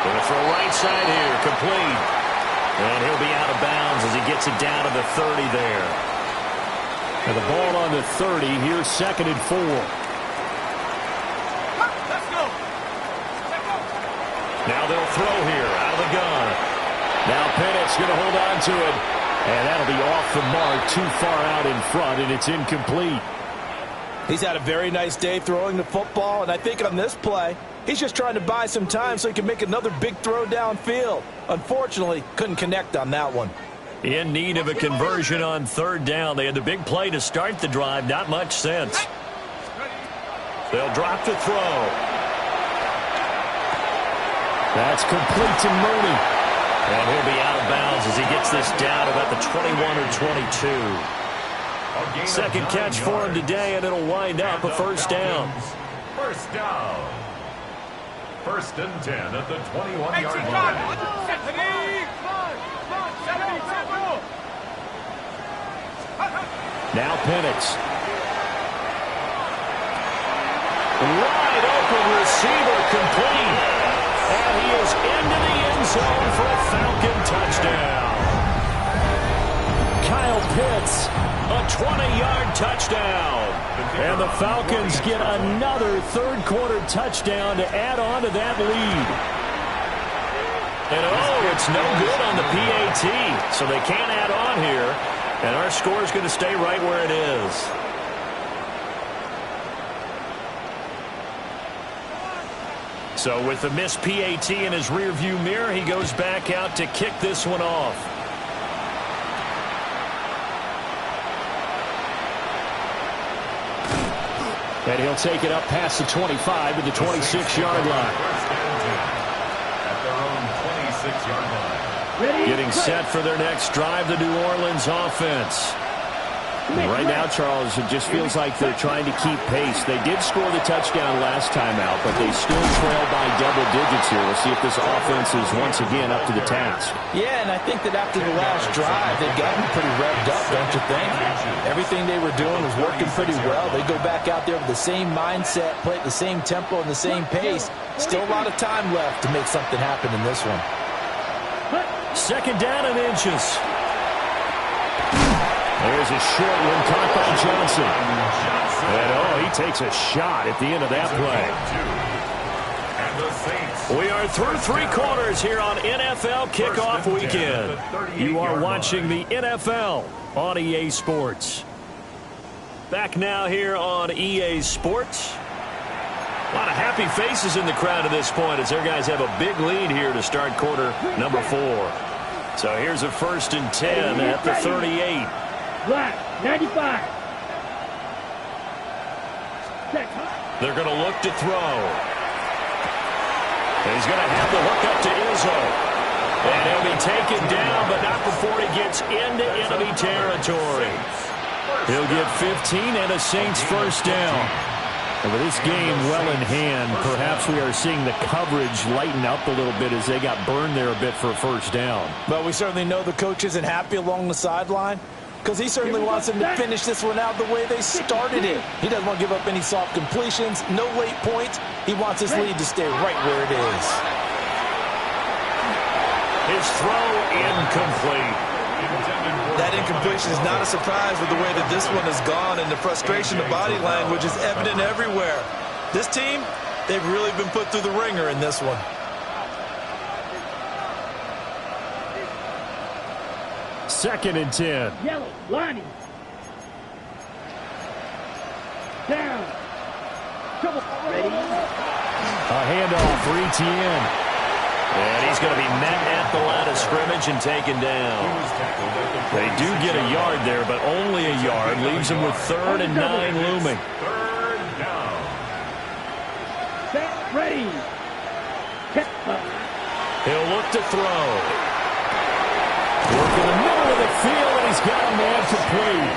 S5: Going to throw right side here, complete. And he'll be out of bounds as he gets it down to the 30 there. And the ball on the 30, here's 2nd and 4. Now they'll throw here, out of the gun. Now Penix going to hold on to it. And that'll be off the mark, too far out in front, and it's incomplete.
S6: He's had a very nice day throwing the football, and I think on this play, he's just trying to buy some time so he can make another big throw downfield. Unfortunately, couldn't connect on that one.
S5: In need of a conversion on third down. They had the big play to start the drive. Not much sense. They'll drop the throw. That's complete to Mooney. And he'll be out of bounds as he gets this down about the 21 or 22. Second catch for him today, and it'll wind up a first down.
S3: First down. 1st and 10 at the 21-yard line.
S5: Now Penix. Wide open receiver, complete. And he is into the end zone for a Falcon touchdown. Kyle Pitts A 20-yard touchdown. And the Falcons get another third-quarter touchdown to add on to that lead. And, oh, it's no good on the PAT, so they can't add on here. And our score is going to stay right where it is. So with the missed PAT in his rearview mirror, he goes back out to kick this one off. And he'll take it up past the 25 to the 26-yard line.
S3: At their own 26-yard line.
S5: Getting set for their next drive, the New Orleans offense. And right now, Charles, it just feels like they're trying to keep pace. They did score the touchdown last time out, but they still trail by double digits here. We'll see if this offense is once again up to the task.
S7: Yeah, and I think that after the last drive, they've gotten pretty revved up, don't you think? Everything they were doing was working pretty well. They go back out there with the same mindset, play at the same tempo and the same pace. Still a lot of time left to make something happen in this one.
S5: Second down and inches. There's a short one caught by Johnson. And, oh, he takes a shot at the end of that play. We are through three quarters here on NFL Kickoff Weekend. You are watching the NFL on EA Sports. Back now here on EA Sports. A lot of happy faces in the crowd at this point as their guys have a big lead here to start quarter number 4. So here's a 1st and 10 at the 38.
S8: Black, 95.
S5: They're going to look to throw. He's going to have the hook up to Izzo. And he'll be taken down, but not before he gets into enemy territory. He'll get 15 and a Saints first down. And with this game well in hand, perhaps we are seeing the coverage lighten up a little bit as they got burned there a bit for a first down.
S7: But we certainly know the coach isn't happy along the sideline, because he certainly wants them to finish this one out the way they started it. He doesn't want to give up any soft completions, no late points. He wants his lead to stay right where it is.
S5: His throw incomplete.
S6: That incompletion is not a surprise with the way that this one has gone, and the frustration, the body language is evident everywhere. This team, they've really been put through the ringer in this one.
S5: Second and 10.
S8: Yellow, lining. Down. Trouble. Ready.
S5: A handoff for Etienne. And he's going to be met at the line of scrimmage and taken down. They do get a yard there, but only a yard. Leaves them with 3rd and 9 looming.
S3: Third down.
S8: Set. Ready.
S5: He'll look to throw. Work in the middle of the field, and he's got a man complete.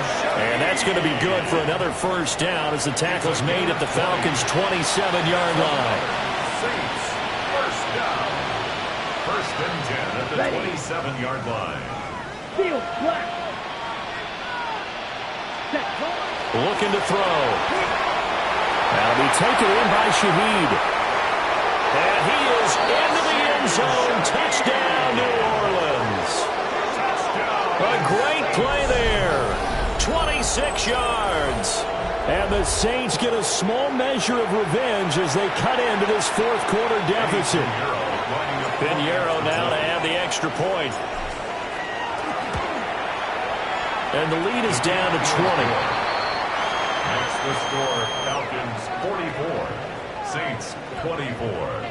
S5: And that's going to be good for another first down as the tackle's made at the Falcons' 27-yard line.
S3: Saints, first down. 1st and 10 at the 27-yard line.
S8: Field black.
S5: Looking to throw. That'll be taken in by Shaheed. And he is into the end zone. Touchdown, New Orleans. A great play there. 26 yards. And the Saints get a small measure of revenge as they cut into this fourth quarter deficit. Pinheiro now to add the extra point. And the lead is down to 20.
S3: Next the score, Falcons 44, Saints 24.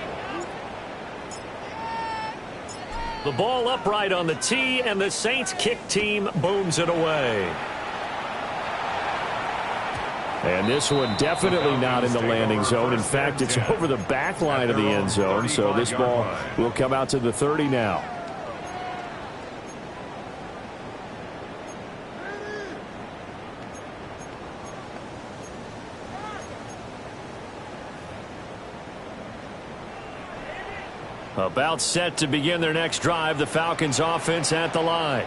S5: The ball upright on the tee, and the Saints kick team booms it away. And this one definitely not in the landing zone. In fact, it's over the back line of the end zone, so this ball will come out to the 30 now. About set to begin their next drive, the Falcons offense at the line.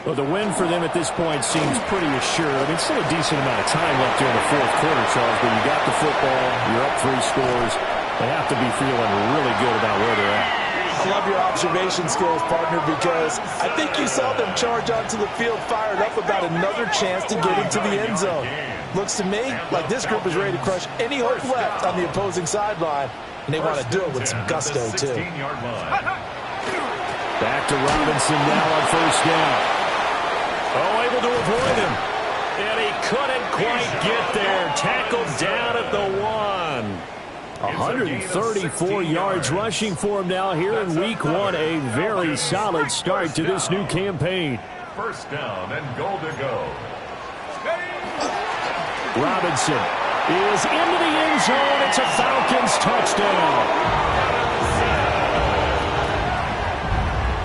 S5: Well, the win for them at this point seems pretty assured. I mean, still a decent amount of time left here in the fourth quarter, Charles, but you got the football, you're up 3 scores. They have to be feeling really good about where they're at.
S7: I love your observation skills, partner, because I think you saw them charge onto the field fired up about another chance to get into the end zone. Looks to me like this group is ready to crush any hope left on the opposing sideline, and they want to do it with some gusto, too.
S5: Back to Robinson now on first down. Oh, able to avoid him. And he couldn't quite get there. Tackled down at the 1. 134 yards rushing for him now here in week 1. A very solid start to this new campaign.
S3: First down and goal to go.
S5: Robinson is into the end zone. It's a Falcons touchdown.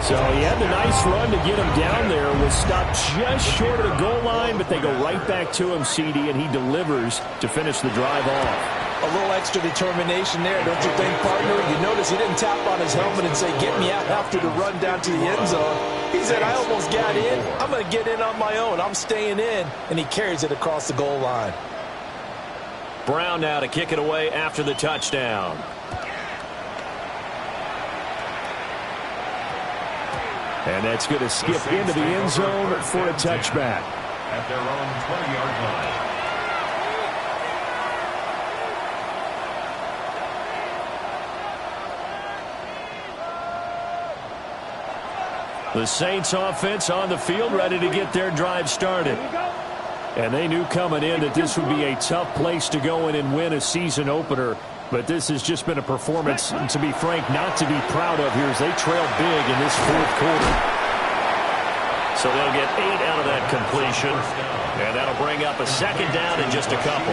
S5: So he had the nice run to get him down there. Was stopped just short of the goal line, but they go right back to him, CD, and he delivers to finish the drive off.
S7: A little extra determination there, don't you think, partner? You notice he didn't tap on his helmet and say, get me out after the run down to the end zone. He said, I almost got in. I'm going to get in on my own. I'm staying in. And he carries it across the goal line.
S5: Brown now to kick it away after the touchdown. And that's going to skip into the end zone for a touchback.
S3: At their own 20-yard line.
S5: The Saints offense on the field, ready to get their drive started. And they knew coming in that this would be a tough place to go in and win a season opener. But this has just been a performance, to be frank, not to be proud of here as they trail big in this fourth quarter. So they'll get 8 out of that completion. And that'll bring up a second down in just a couple.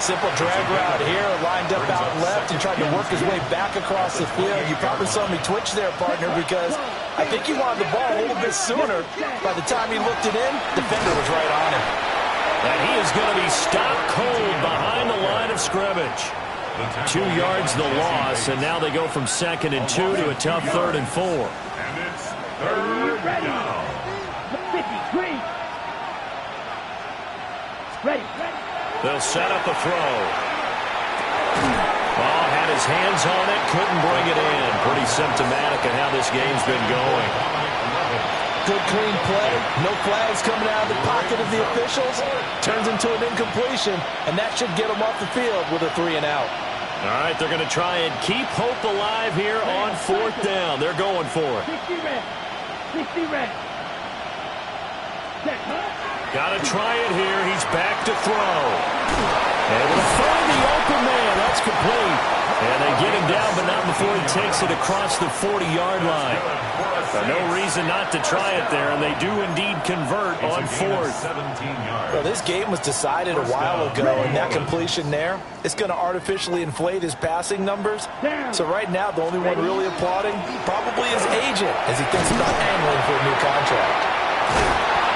S7: Simple drag route here, lined up out left and tried to work his way back across the field. You probably saw me twitch there, partner, because I think he wanted the ball a little bit sooner. By the time he looked it in, defender was right on him.
S5: And he is going to be stopped cold behind the line of scrimmage. 2 yards the loss, and now they go from 2nd and 2 to a tough 3rd and 4.
S3: And it's 3rd down.
S8: Ready.
S5: They'll set up a throw. Ball had his hands on it, couldn't bring it in. Pretty symptomatic of how this game's been going.
S7: Good clean play. No flags coming out of the pocket of the officials. Turns into an incompletion, and that should get them off the field with a 3 and out.
S5: All right, they're going to try and keep hope alive here on 4th down. They're going for it.
S8: 60 red.
S5: Got to try it here. He's back to throw. Able to find the open man. That's complete. And they get him down, but not before he takes it across the 40-yard line. No reason not to try it there, and they do indeed convert on 4th.
S7: Well, this game was decided a while ago, and that completion there, it's going to artificially inflate his passing numbers. So right now, the only one really applauding probably his agent as he thinks about angling for a new contract.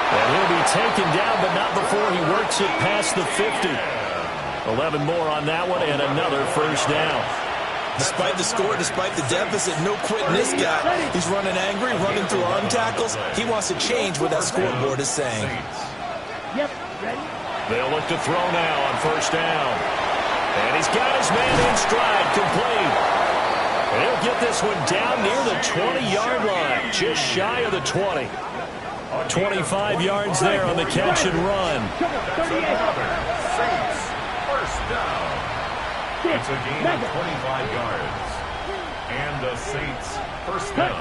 S5: And he'll be taken down, but not before he works it past the 50. 11 more on that one, and another first down.
S6: Despite the score, despite the deficit, no quitting this guy. He's running angry, running through arm tackles. He wants to change what that scoreboard is saying.
S5: They'll look to throw now on first down. And he's got his man in stride, complete. And he'll get this one down near the 20-yard line, just shy of the 20. 25 yards there on the catch and run.
S3: Saints, first down. It's a gain of 25 yards. And the Saints, first down.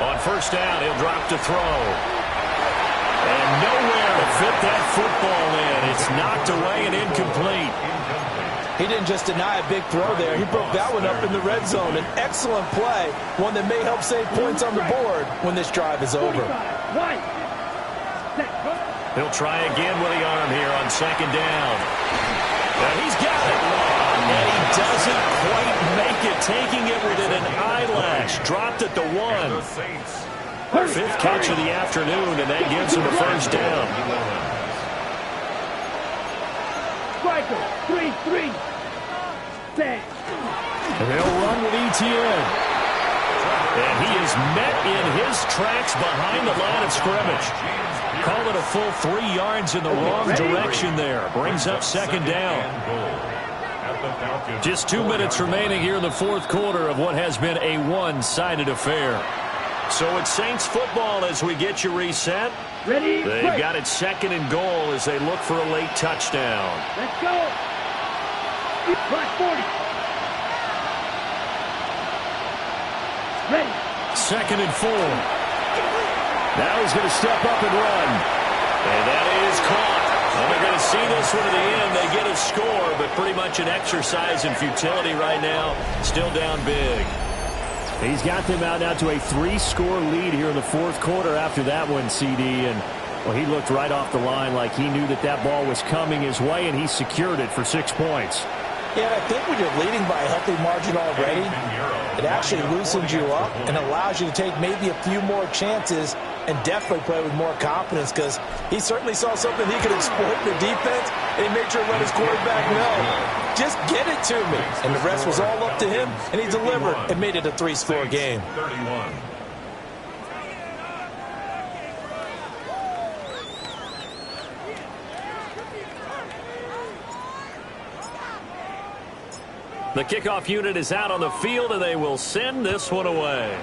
S5: On first down, he'll drop to throw. And nowhere to fit that football in. It's knocked away and incomplete.
S7: He didn't just deny a big throw there. He broke that one up in the red zone. An excellent play, one that may help save points on the board when this drive is over.
S5: He'll try again with the arm here on second down. And he's got it. And he doesn't quite make it, taking it within an eyelash. Dropped at the 1. 5th catch of the afternoon, and that gives him a first down.
S8: Striker, 3-3.
S5: And they'll run with ETN. And he is met in his tracks behind the line of scrimmage. Call it a full 3 yards in the wrong direction there. Brings up second down. Just 2 minutes remaining here in the fourth quarter of what has been a one-sided affair. So it's Saints football as we get you reset.
S8: Ready?
S5: They've got it second and goal as they look for a late touchdown.
S8: Let's go. Clock 40. Ready.
S5: Second and 4. Now he's going to step up and run. And that is caught. And they're going to see this one to the end. They get a score, but pretty much an exercise in futility right now. Still down big. He's got them out now to a 3-score lead here in the fourth quarter after that one, CD. And, well, he looked right off the line like he knew that that ball was coming his way, and he secured it for 6 points.
S7: Yeah, I think when you're leading by a healthy margin already, it actually loosens you up and allows you to take maybe a few more chances and definitely play with more confidence, because he certainly saw something he could exploit in the defense, and he made sure to let his quarterback know, just get it to me. And the rest was all up to him, and he delivered and made it a 3-score game.
S3: 31.
S5: The kickoff unit is out on the field, and they will send this one away.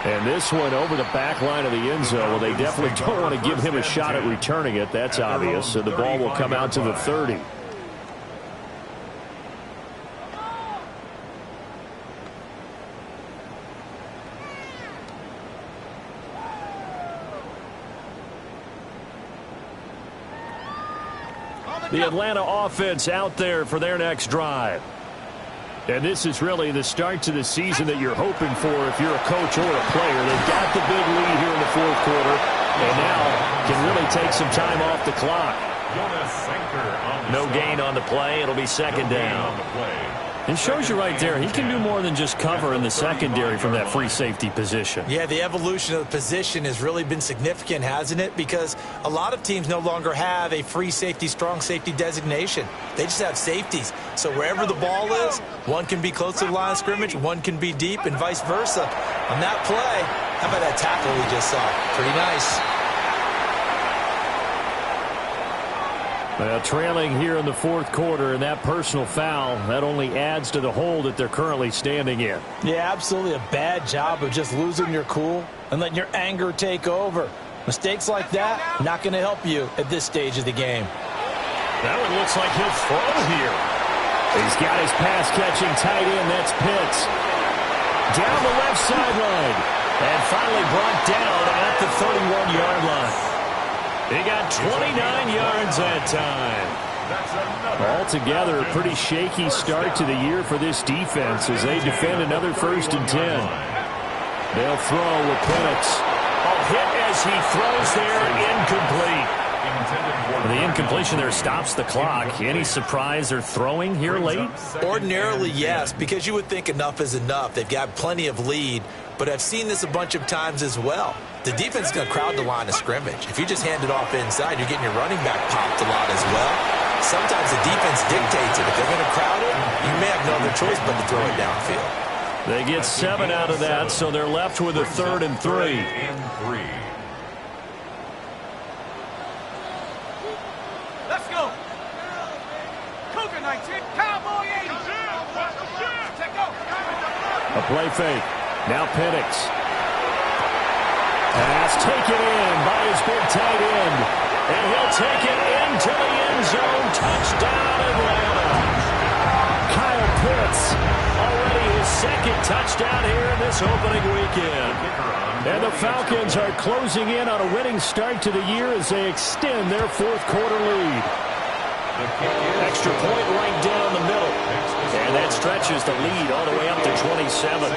S5: And this one over the back line of the end zone. Well, they definitely don't want to give him a shot at returning it. That's obvious. So the ball will come out to the 30. The Atlanta offense out there for their next drive. And this is really the start to the season that you're hoping for if you're a coach or a player. They've got the big lead here in the fourth quarter, and now can really take some time off the clock. No gain on the play. It'll be second down. It shows you right there, he can do more than just cover in the secondary from that free safety position.
S6: Yeah, the evolution of the position has really been significant, hasn't it? Because a lot of teams no longer have a free safety, strong safety designation. They just have safeties. So wherever the ball is, one can be close to the line of scrimmage, one can be deep, and vice versa. On that play, how about that tackle we just saw? Pretty nice.
S5: Trailing here in the fourth quarter, and that personal foul, that only adds to the hole that they're currently standing in.
S7: Yeah, absolutely a bad job of just losing your cool and letting your anger take over. Mistakes like that, not going to help you at this stage of the game.
S5: That one looks like he'll throw here. He's got his pass-catching tight end. That's Pitts. Down the left sideline. And finally brought down at the 31-yard line. They got 29 yards that time. Altogether, a pretty shaky start to the year for this defense as they defend another 1st and 10. They'll throw with Penix. A hit as he throws there, incomplete. The incompletion there stops the clock. Any surprise they're throwing here late?
S6: Ordinarily, yes, because you would think enough is enough. They've got plenty of lead, but I've seen this a bunch of times as well. The defense is going to crowd the line of scrimmage. If you just hand it off inside, you're getting your running back popped a lot as well. Sometimes the defense dictates it. If they're going to crowd it, you may have no other choice but to throw it downfield.
S5: They get 7 out of that, so they're left with a 3rd and 3.
S9: Let's go. Cougar 19, Cowboy 80. Take off.
S5: A play fake. Now Penix. Pass taken in by his big tight end. And he'll take it into the end zone. Touchdown, Atlanta. Kyle Pitts, already his 2nd touchdown here in this opening weekend. And the Falcons are closing in on a winning start to the year as they extend their fourth quarter lead. Extra point right down the middle. And that stretches the lead all the way up to 27.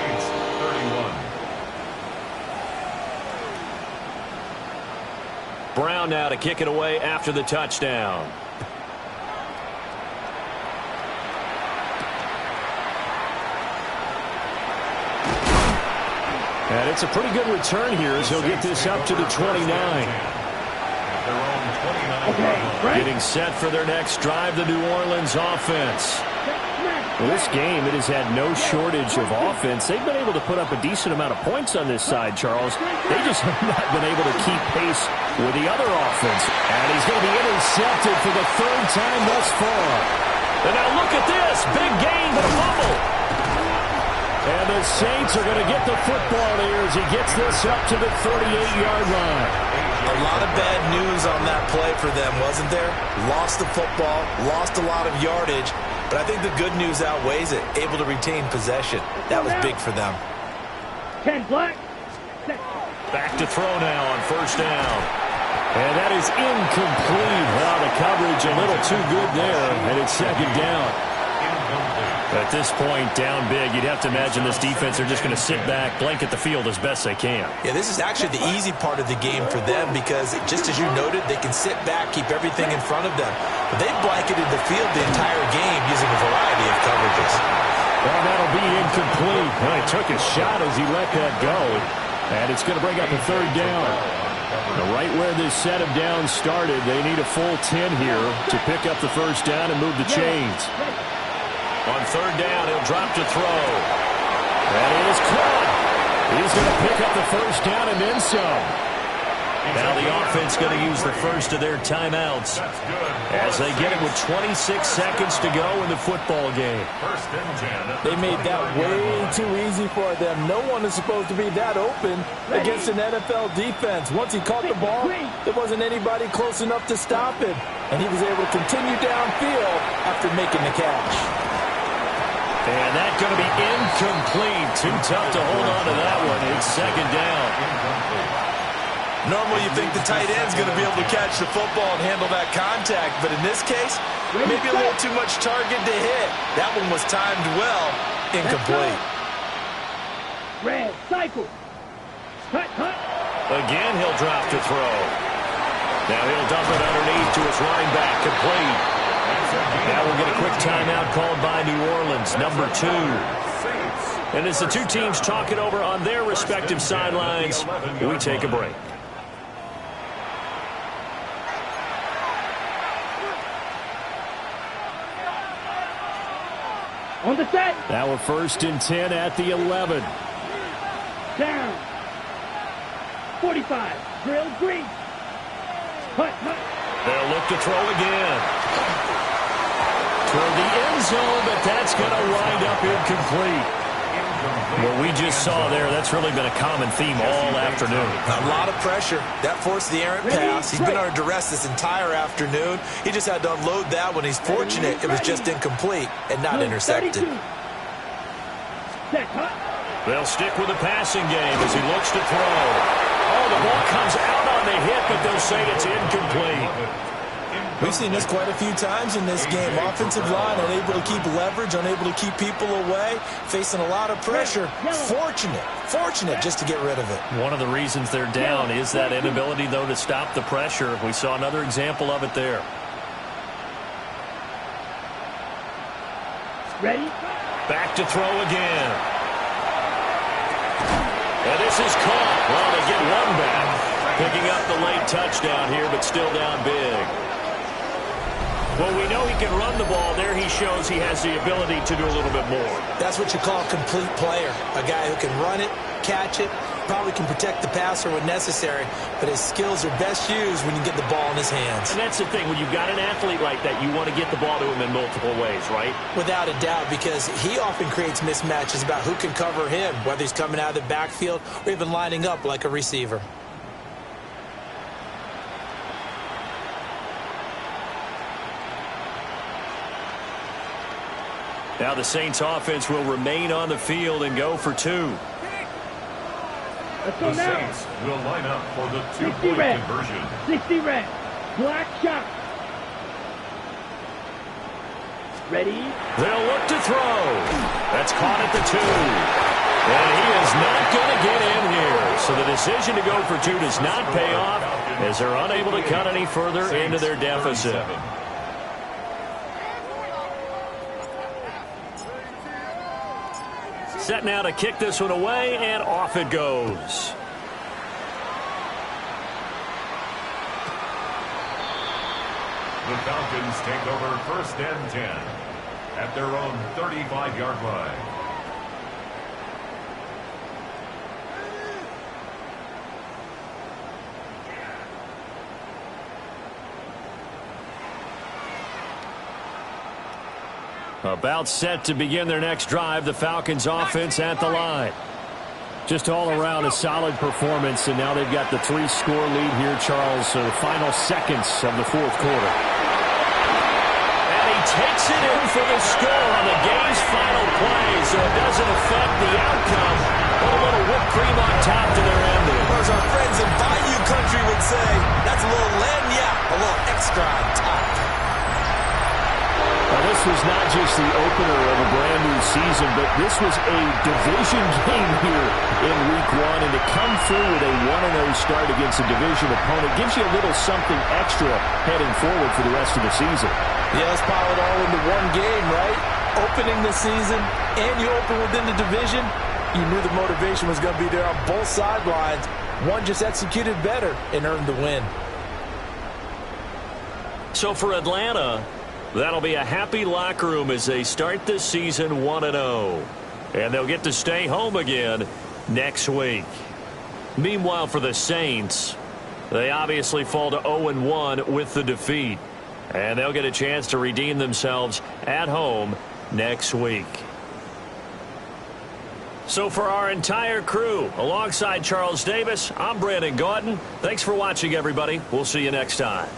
S5: Brown now to kick it away after the touchdown. And it's a pretty good return here as he'll get this up to the 29. Getting set for their next drive, the New Orleans offense. Well, this game, it has had no shortage of offense. They've been able to put up a decent amount of points on this side, Charles. They just have not been able to keep pace with the other offense. And he's going to be intercepted for the third time thus far. And now look at this. Big gain, but a fumble. And the Saints are going to get the football here as he gets this up to the 38-yard line.
S6: A lot of bad news on that play for them, wasn't there? Lost the football, lost a lot of yardage. But I think the good news outweighs it. Able to retain possession. That was big for them.
S8: 10 black.
S5: Back to throw now on first down. And that is incomplete. Well, the coverage a little too good there. And it's second down. At this point, down big, you'd have to imagine this defense are just going to sit back, blanket the field as best they can.
S6: Yeah, this is actually the easy part of the game for them because, just as you noted, they can sit back, keep everything in front of them. But they've blanketed the field the entire game using a variety of coverages.
S5: Well, that'll be incomplete. Well, he took a shot as he let that go. And it's going to bring up a third down. Right where this set of downs started, they need a full 10 here to pick up the first down and move the chains. On third down, he'll drop to throw. And it is caught. He's going to pick up the first down and then some. Now the offense going to use the first of their timeouts as they get it with 26 seconds to go in the football game.
S7: They made that way too easy for them. No one is supposed to be that open against an NFL defense. Once he caught the ball, there wasn't anybody close enough to stop him. And he was able to continue downfield after making the catch.
S5: And that's going to be incomplete. Too tough to hold on to that one. It's second down.
S6: Normally you think the tight end's going to be able to catch the football and handle that contact, but in this case, maybe a little too much target to hit. That one was timed well. Incomplete.
S8: Red, cycle. Cut, cut.
S5: Again, he'll drop to throw. Now he'll dump it underneath to his running back. Complete. Now we'll get a quick timeout called by New Orleans, number 2. And as the two teams talk it over on their respective sidelines, we take a break.
S8: On the set.
S5: Now we're first and 10 at the 11.
S8: Down. 45. Drill green. Cut, cut.
S5: They'll look to throw again. Toward the end zone, but that's going to wind up incomplete. What we just saw there, that's really been a common theme all afternoon.
S6: A lot of pressure. That forced the errant pass. He's been under duress this entire afternoon. He just had to unload that one. He's fortunate it was just incomplete and not intercepted.
S5: They'll stick with the passing game as he looks to throw. Oh, the ball comes out on the hit, but they'll say it's incomplete.
S6: We've seen this quite a few times in this game. Offensive line unable to keep leverage, unable to keep people away, facing a lot of pressure. Fortunate just to get rid of it.
S5: One of the reasons they're down is that inability, though, to stop the pressure. We saw another example of it there.
S8: Ready?
S5: Back to throw again. And this is caught. Well, they get one back. Picking up the late touchdown here, but still down big. Well, we know he can run the ball. There he shows he has the ability to do a little bit more.
S6: That's what you call a complete player. A guy who can run it, catch it, probably can protect the passer when necessary, but his skills are best used when you get the ball in his hands.
S5: And that's the thing. When you've got an athlete like that, you want to get the ball to him in multiple ways, right?
S6: Without a doubt, because he often creates mismatches about who can cover him, whether he's coming out of the backfield or even lining up like a receiver.
S5: Now the Saints offense will remain on the field and go for 2.
S8: Let's go
S3: the
S8: now.
S3: Saints will line up for the
S8: 60
S3: 2-point
S8: red.
S3: conversion.
S8: 60 red. Black shot. Ready?
S5: They'll look to throw. That's caught at the 2. And he is not going to get in here. So the decision to go for 2 does not pay off as they're unable to cut any further into their deficit. Set now to kick this one away, and off it goes.
S3: The Falcons take over first and 10. at their own 35-yard line.
S5: About set to begin their next drive, the Falcons offense at the line. Just all around a solid performance, and now they've got the 3-score lead here, Charles. So the final seconds of the fourth quarter. And he takes it in for the score on the game's final play, so it doesn't affect the outcome. But a little whipped cream on top to their ending.
S6: Or as our friends in Bayou Country would say, that's a little lagniappe, a little extra on top.
S5: Now, this was not just the opener of a brand-new season, but this was a division game here in Week 1, and to come through with a 1-0 start against a division opponent gives you a little something extra heading forward for the rest of the season.
S7: Yeah, let's pile it all into one game, right? Opening the season, and you open within the division, you knew the motivation was going to be there on both sidelines. One just executed better and earned the win.
S5: So for Atlanta, that'll be a happy locker room as they start this season 1-0. And they'll get to stay home again next week. Meanwhile, for the Saints, they obviously fall to 0-1 with the defeat. And they'll get a chance to redeem themselves at home next week. So for our entire crew, alongside Charles Davis, I'm Brandon Gaudin. Thanks for watching, everybody. We'll see you next time.